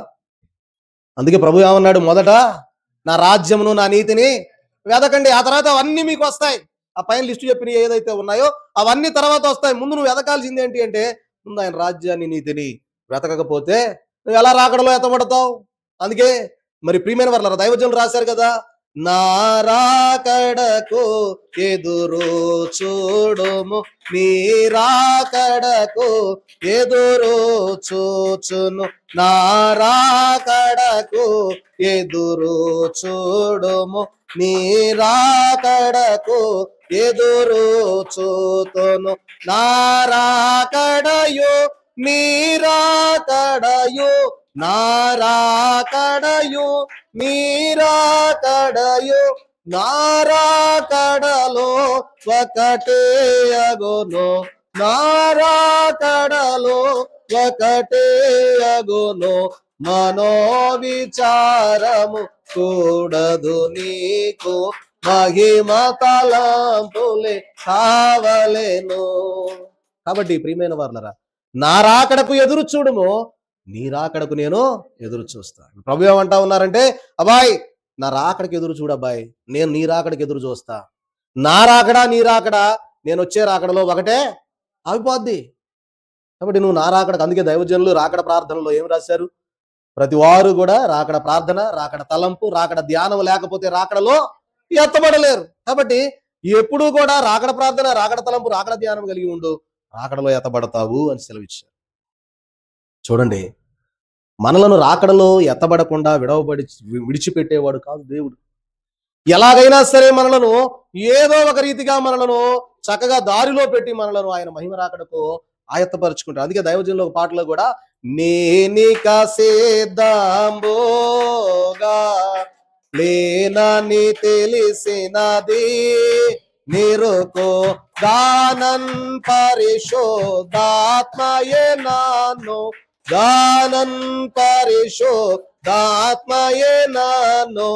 అందుకే ప్రభు ఏమన్నాడు, మొదట నా రాజ్యమును నా నీతిని వెదకండి, ఆ తర్వాత అవన్నీ మీకు వస్తాయి. ఆ పైన లిస్టు చెప్పిన ఏదైతే ఉన్నాయో అవన్నీ తర్వాత వస్తాయి. ముందు నువ్వు వెతకాల్సింది ఏంటి అంటే ముందు ఆయన రాజ్యాన్ని నీతిని వెతకకపోతే నువ్వు ఎలా రాకడలో ఎత్తబడతావు. అందుకే మరి ప్రియమైన వారలారా దైవజనులు రాశారు కదా, నా రాకడకు ఎదురు చూడుము, నీ రాకడకు ఎదురు చూచును, నా రాకడకు ఎదురు చూడుము, నీ రాకడకు ఎదురు చూతును, నా రాకడయు నీ రాకడయు, నా రాకడయు నీ రాకడయు, నా రాకడలో ఒకటే అగును, నా రాకడలో ఒకటే అగును, మనోవిచారము కూడదు నీకు, మహిమ తలంపులే కావలెను. కాబట్టి ప్రియమైన వారలారా నా రాకడకు ఎదురు చూడుము, నీ రాకడకు నేను ఎదురు చూస్తాను. ప్రభు ఏమంటా ఉన్నారంటే, అబ్బాయి నా రాకడికి ఎదురు చూడు అబ్బాయి, నేను నీ రాకడికి ఎదురు చూస్తా. నా రాకడా నీ రాకడా నేను వచ్చే రాకడలో ఒకటే ఆగిపోద్ది. కాబట్టి నువ్వు నా రాకడకు, అందుకే దైవజనులు రాకడ ప్రార్థనలో ఏం రాశారు? ప్రతి వారు కూడా రాకడ ప్రార్థన, రాకడ తలంపు, రాకడ ధ్యానం లేకపోతే రాకడలో ఎత్తబడలేరు. కాబట్టి ఎప్పుడూ కూడా రాకడ ప్రార్థన, రాకడ తలంపు, రాకడ ధ్యానం కలిగి ఉండు, రాకడలో ఎత్తబడతావు అని సెలవిచ్చారు. చూడండి, మనలను రాకడలో ఎత్తబడకుండా విడిచిపెట్టేవాడు కాదు దేవుడు. ఎలాగైనా సరే మనలను ఏదో ఒక రీతిగా మనలను చక్కగా దారిలో పెట్టి మనలను ఆయన మహిమ రాకడకు ఆయత్తపరుచుకుంటారు. అందుకే దైవజనుల ఒక పాటలో కూడా, నేనిక సిద్ధంబోగా లేనని తెలిసినది నిరుకో గానన్ పరిశోధాత్మయే నాను, గానన్ పరిశోధాత్మయే నాను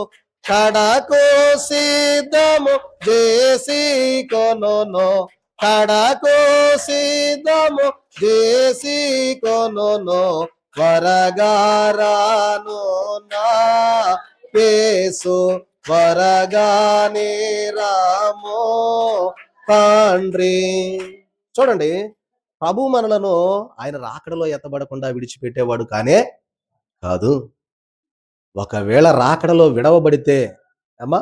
కడకు సిద్ధము చేసి కొనొను, కడకు సిద్ధము చేసి కొనొను వరగారాను నా యేసు వరగానే రామో తండ్రి. చూడండి, ప్రభు మనలను ఆయన రాకడలో ఎత్తబడకుండా విడిచిపెట్టేవాడు కానే కాదు. ఒకవేళ రాకడలో విడవబడితే అమ్మా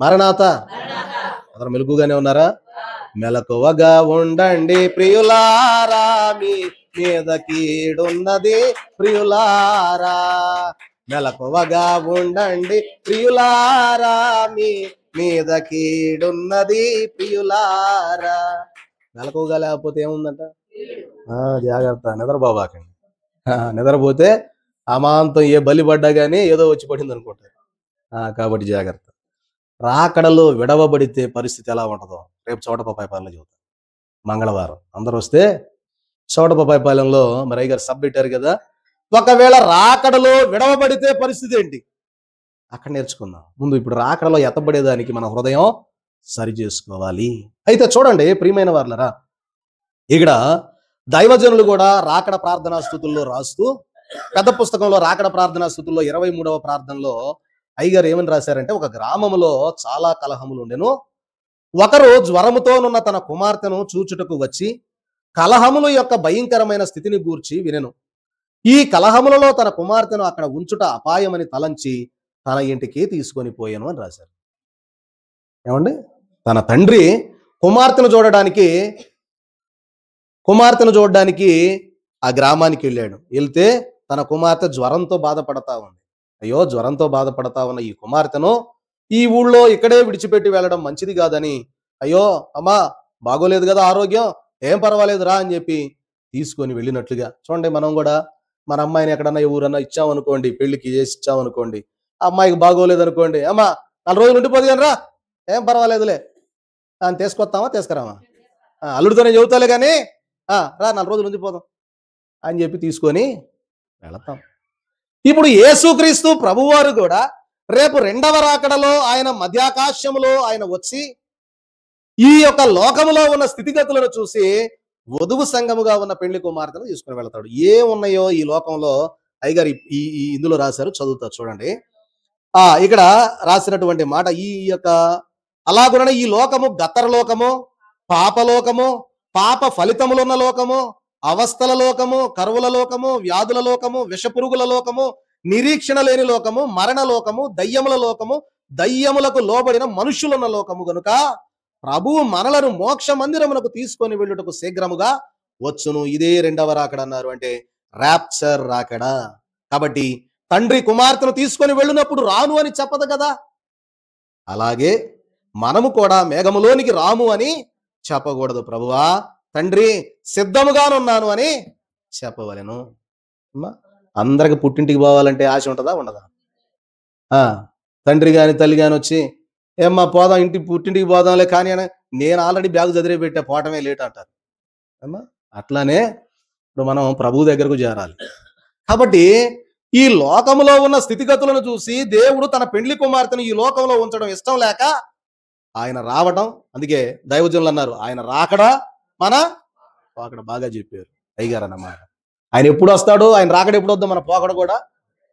మరణాత, అందరూ మెలుగుగానే ఉన్నారా? మెలకువగా ఉండండి ప్రియులారా, మీ మీద కీడున్నది ప్రియులారా, మెలకువగా ఉండండి ప్రియులారా, మీ మీద కీడున్నది ప్రియులారా. మెలకువగా లేకపోతే ఏముందంట? జాగ్రత్త, నిద్రపోబాకండి. నిద్రపోతే అమాంతం ఏ బలి పడ్డా కానీ ఏదో వచ్చి పడింది అనుకుంటారు. కాబట్టి జాగ్రత్త. రాకడలో విడవబడితే పరిస్థితి ఎలా ఉంటుందో రేపు చోటపపాయపాలెంలో చెబుతాం. మంగళవారం అందరూ వస్తే చోటపపాయపాలెంలో మరి అయ్యగారు సబ్ పెట్టారు కదా, ఒకవేళ రాకడలో విడవబడితే పరిస్థితి ఏంటి అక్కడ నేర్చుకుందాం. ముందు ఇప్పుడు రాకడలో ఎత్తబడేదానికి మన హృదయం సరి చేసుకోవాలి. అయితే చూడండి ప్రియమైన వారులరా, ఇక్కడ దైవజనులు కూడా రాకడ ప్రార్థనా స్తుతుల్లో రాస్తూ, పెద్ద పుస్తకంలో రాకడ ప్రార్థనా స్తుతుల్లో 23వ ప్రార్థనలో అయ్యగారు ఏమని రాశారంటే, ఒక గ్రామంలో చాలా కలహములు ఉండెను. ఒకరు జ్వరముతోనున్న తన కుమార్తెను చూచుటకు వచ్చి కలహముల యొక్క భయంకరమైన స్థితిని గూర్చి వినెను. ఈ కలహములలో తన కుమార్తెను అక్కడ ఉంచుట అపాయమని తలంచి తన ఇంటికి తీసుకొని పోయాను అని రాశారు. ఏమండి, తన తండ్రి కుమార్తెను చూడడానికి ఆ గ్రామానికి వెళ్ళాడు. వెళ్తే తన కుమార్తె జ్వరంతో బాధపడతా ఉంది. అయ్యో, జ్వరంతో బాధపడతా ఉన్న ఈ కుమార్తెను ఈ ఊళ్ళో ఇక్కడే విడిచిపెట్టి వెళ్ళడం మంచిది కాదని, అయ్యో అమ్మా బాగోలేదు కదా ఆరోగ్యం, ఏం పర్వాలేదు రా అని చెప్పి తీసుకొని వెళ్ళినట్లుగా. చూడండి, మనం కూడా మన అమ్మాయిని ఎక్కడన్నా ఊరన్నా ఇచ్చామనుకోండి, పెళ్లికి చేసి ఇచ్చామనుకోండి, అమ్మాయికి బాగోలేదు అనుకోండి, అమ్మా 4 రోజులు ఉండిపోదు కానీ రా, ఏం పర్వాలేదులే అని తీసుకొస్తామా తీసుకురామా? అల్లుడితోనే చెబుతాలే కానీ రా 4 రోజులు ఉండిపోదాం అని చెప్పి తీసుకొని వెళతాం. ఇప్పుడు యేసుక్రీస్తు ప్రభువారు కూడా రేపు 2వ రాకడలో ఆయన మధ్యాకాశములో ఆయన వచ్చి ఈ యొక్క లోకములో ఉన్న స్థితిగతులను చూసి వధువు సంఘముగా ఉన్న పెళ్లి కుమార్తెను తీసుకుని వెళతాడు. ఏమున్నాయో ఈ లోకంలో అయ్యగారు ఈ ఇందులో రాశారు, చదువుతారు చూడండి. ఇక్కడ రాసినటువంటి మాట, ఈ యొక్క అలాగున ఈ లోకము గత్తర లోకము, పాపలోకము, పాప ఫలితములున్న లోకము, అవస్థల లోకము, కరువుల లోకము, వ్యాధుల లోకము, విషపురుగుల లోకము, నిరీక్షణ లేని లోకము, మరణ లోకము, దయ్యముల లోకము, దయ్యములకు లోబడిన మనుషులున్న లోకము గనుక ప్రభువు మనలను మోక్ష మందిరమునకు తీసుకొని వెళ్ళుటకు శీఘ్రముగా వచ్చును. ఇదే 2వ రాకడ అన్నారు, అంటే ర్యాప్చర్ రాకడ. కాబట్టి తండ్రి కుమార్తెను తీసుకొని వెళ్ళినప్పుడు రాను అని చెప్పదు కదా, అలాగే మనము కూడా మేఘములోనికి రాము అని చెప్పకూడదు. ప్రభువా తండ్రి సిద్ధముగానున్నాను అని చెప్పవలెను. అందరికి పుట్టింటికి పోవాలంటే ఆశ ఉంటుందా ఉండదా? తండ్రి గాని తల్లి గాని వచ్చి ఏమ్మా పోదాం పుట్టింటికి పోదాంలే కానీ అని, నేను ఆల్రెడీ బ్యాగ్ చదివే పెట్టా, పోవటమే లేట్ అంటారు. అమ్మా అట్లానే ఇప్పుడు మనం ప్రభు దగ్గరకు చేరాలి. కాబట్టి ఈ లోకంలో ఉన్న స్థితిగతులను చూసి దేవుడు తన పెండ్లి కుమార్తెను ఈ లోకంలో ఉంచడం ఇష్టం లేక ఆయన రావడం. అందుకే దైవజనులు అన్నారు, ఆయన రాకడా మన రాకడ. బాగా చెప్పారు అయ్యగారు అన్నమాట. ఆయన ఎప్పుడు వస్తాడు, ఆయన రాకడ ఎప్పుడు వద్దాం, మన పోకడ కూడా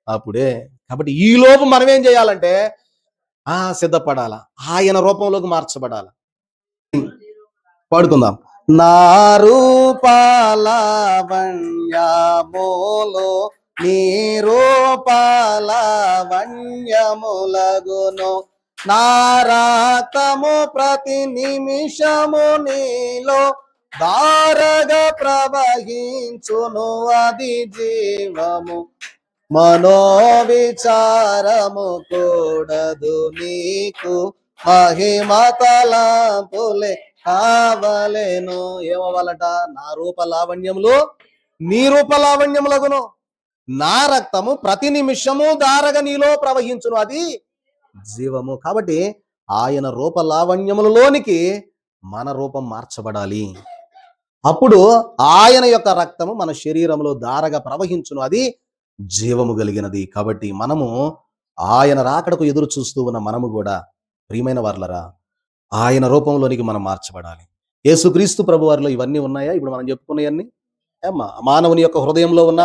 అప్పుడే. కాబట్టి ఈ లోపు మనం ఏం చేయాలంటే సిద్ధపడాల, ఆయన రూపంలోకి మార్చబడాల. పాడుకుందాం. నా రూపాలవణ్యములో నీ రూపాలవణ్యములగును, నా రక్తము ప్రతి నిమిషము నీలో ధారగా ప్రవహించును, అది జీవము మనోవిచారము కూడదు నీకు, మహిమ తలంపులే కావలేను. ఏమవ్వాలట? నా రూపలావణ్యములు నీ రూపలావణ్యములగును, నా రక్తము ప్రతి నిమిషము ధారగా నీలో ప్రవహించును, అది జీవము. కాబట్టి ఆయన రూపలావణ్యములలోనికి మన రూపం మార్చబడాలి. అప్పుడు ఆయన యొక్క రక్తము మన శరీరంలో ధారగా ప్రవహించును, అది జీవము కలిగినది. కాబట్టి మనము ఆయన రాకడకు ఎదురు చూస్తూ ఉన్న మనము కూడా ప్రియమైన వారలరా, ఆయన రూపంలోనికి మనం మార్చబడాలి. యేసుక్రీస్తు ప్రభు వారిలో ఇవన్నీ ఉన్నాయా? ఇప్పుడు మనం చెప్పుకునేవన్నీ మానవుని యొక్క హృదయంలో ఉన్న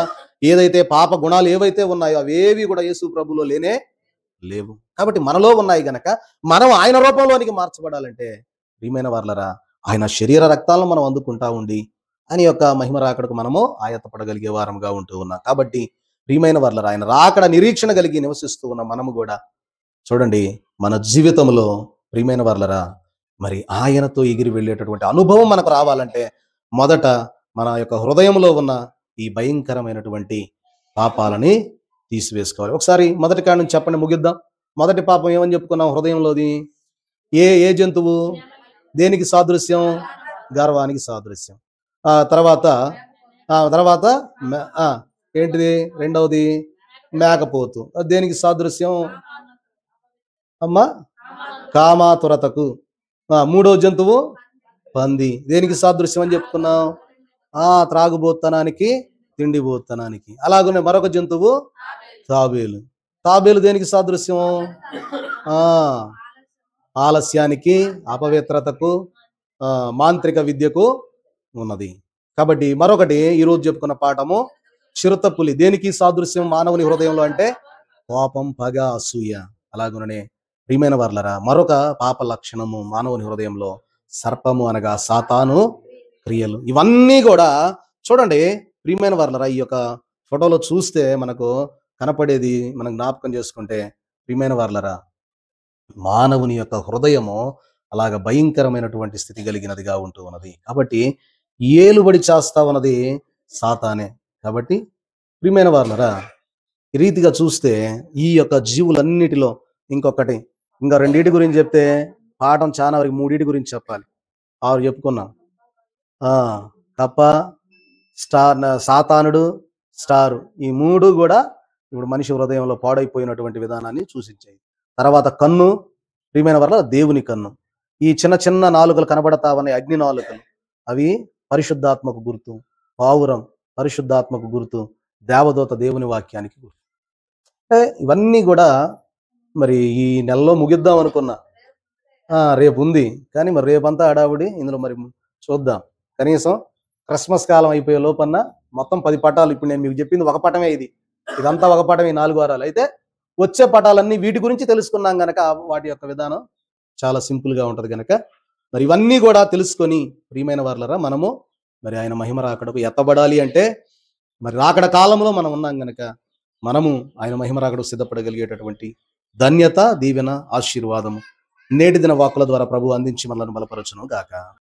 ఏదైతే పాప గుణాలు ఏవైతే ఉన్నాయో అవేవి కూడా యేసు ప్రభులో లేనే లేవు. కాబట్టి మనలో ఉన్నాయి గనక మనం ఆయన రూపంలోనికి మార్చబడాలంటే ప్రియమైన వారలరా, ఆయన శరీర రక్తాలను మనం అందుకుంటా ఉండి ఆయన యొక్క మహిమ రాకడకు మనము ఆయత్తపడగలిగే వారముగా ఉంటూ ఉన్నాం. కాబట్టి ప్రియమైన వారలరా, ఆయన రాకడ నిరీక్షణ కలిగి నివసిస్తూ ఉన్న మనము కూడా చూడండి, మన జీవితంలో ప్రియమైన వారలరా, మరి ఆయనతో ఎగిరి వెళ్ళేటటువంటి అనుభవం మనకు రావాలంటే మొదట మన యొక్క హృదయంలో ఉన్న ఈ భయంకరమైనటువంటి పాపాలని తీసివేసుకోవాలి. ఒకసారి మొదటి కాడ నుంచి చెప్పండి, ముగిద్దాం. మొదటి పాపం ఏమని చెప్పుకున్నాం? హృదయంలోది ఏ జంతువు దేనికి సాదృశ్యం? గర్వానికి సాదృశ్యం. తర్వాత ఏంటిది? రెండవది మేకపోతు. దేనికి సాదృశ్యం అమ్మా? కామాతురతకు. మూడవ జంతువు పంది. దేనికి సాదృశ్యం అని చెప్పుకున్నాం? త్రాగుబోత్తనానికి, తిండిబోత్తనానికి. అలాగనే మరొక జంతువు తాబేలు. తాబేలు దేనికి సాదృశ్యం? ఆలస్యానికి, అపవిత్రతకు, మాంత్రిక విద్యకు ఉన్నది. కాబట్టి మరొకటి ఈరోజు చెప్పుకున్న పాఠము చిరుతపులి. దేనికి సాదృశ్యం మానవుని హృదయంలో అంటే? కోపం, పగ, అసూయ. అలాగుననే ప్రియమైన వారలరా, మరొక పాప లక్షణము మానవుని హృదయంలో సర్పము అనగా సాతాను క్రియలు. ఇవన్నీ కూడా చూడండి ప్రియమైన వారలరా, ఈ యొక్క ఫోటోలో చూస్తే మనకు కనపడేది మనం జ్ఞాపకం చేసుకుంటే ప్రియమైన వారలరా, మానవుని యొక్క హృదయము అలాగ భయంకరమైనటువంటి స్థితి కలిగినదిగా ఉంటూ ఉన్నది. కాబట్టి ఏలుబడి చేస్తా ఉన్నది సాతానే. కాబట్టి ప్రియమైన వారలరా, ఈ రీతిగా చూస్తే ఈ యొక్క జీవులన్నిటిలో ఇంకా రెండింటి గురించి చెప్తే పాఠం చాలా వరకు మూడింటి గురించి చెప్పాలి. ఆరు చెప్పుకున్నాం. కప్ప, సాతానుడు, స్టారు. ఈ మూడు కూడా ఇప్పుడు మనిషి హృదయంలో పాడైపోయినటువంటి విధానాన్ని సూచించాయి. తర్వాత కన్ను, ప్రియమైన వల్ల దేవుని కన్ను. ఈ చిన్న చిన్న నాలుకలు కనబడతా ఉన్నాయి, అగ్ని నాలుకలు. అవి పరిశుద్ధాత్మకు గుర్తు. పావురం పరిశుద్ధాత్మకు గుర్తు. దేవదూత దేవుని వాక్యానికి గుర్తు. ఇవన్నీ కూడా మరి ఈ నెలలో ముగిద్దాం అనుకున్నా, రేపు ఉంది. కానీ మరి రేపంతా హడావుడి. ఇందులో మరి చూద్దాం. కనీసం క్రిస్మస్ కాలం అయిపోయే లోపన్నా మొత్తం 10 పటాలు. ఇప్పుడు నేను మీకు చెప్పింది ఒక పటమే, ఇదంతా ఒక పటమే, 4 వారాలు. అయితే వచ్చే పటాలన్నీ వీటి గురించి తెలుసుకున్నాం గనక వాటి యొక్క విధానం చాలా సింపుల్ గా ఉంటది గనక మరి ఇవన్నీ కూడా తెలుసుకొని ప్రియమైన వారలరా, మనము మరి ఆయన మహిమ రాకడకు ఎత్తబడాలి అంటే మరి రాకడ కాలంలో మనం ఉన్నాం గనక మనము ఆయన మహిమ రాకడకు సిద్ధపడగలిగేటటువంటి ధన్యత, దీవెన, ఆశీర్వాదము నేటి దిన వాక్కుల ద్వారా ప్రభు అందించి మనల్ని బలపరచును గాక.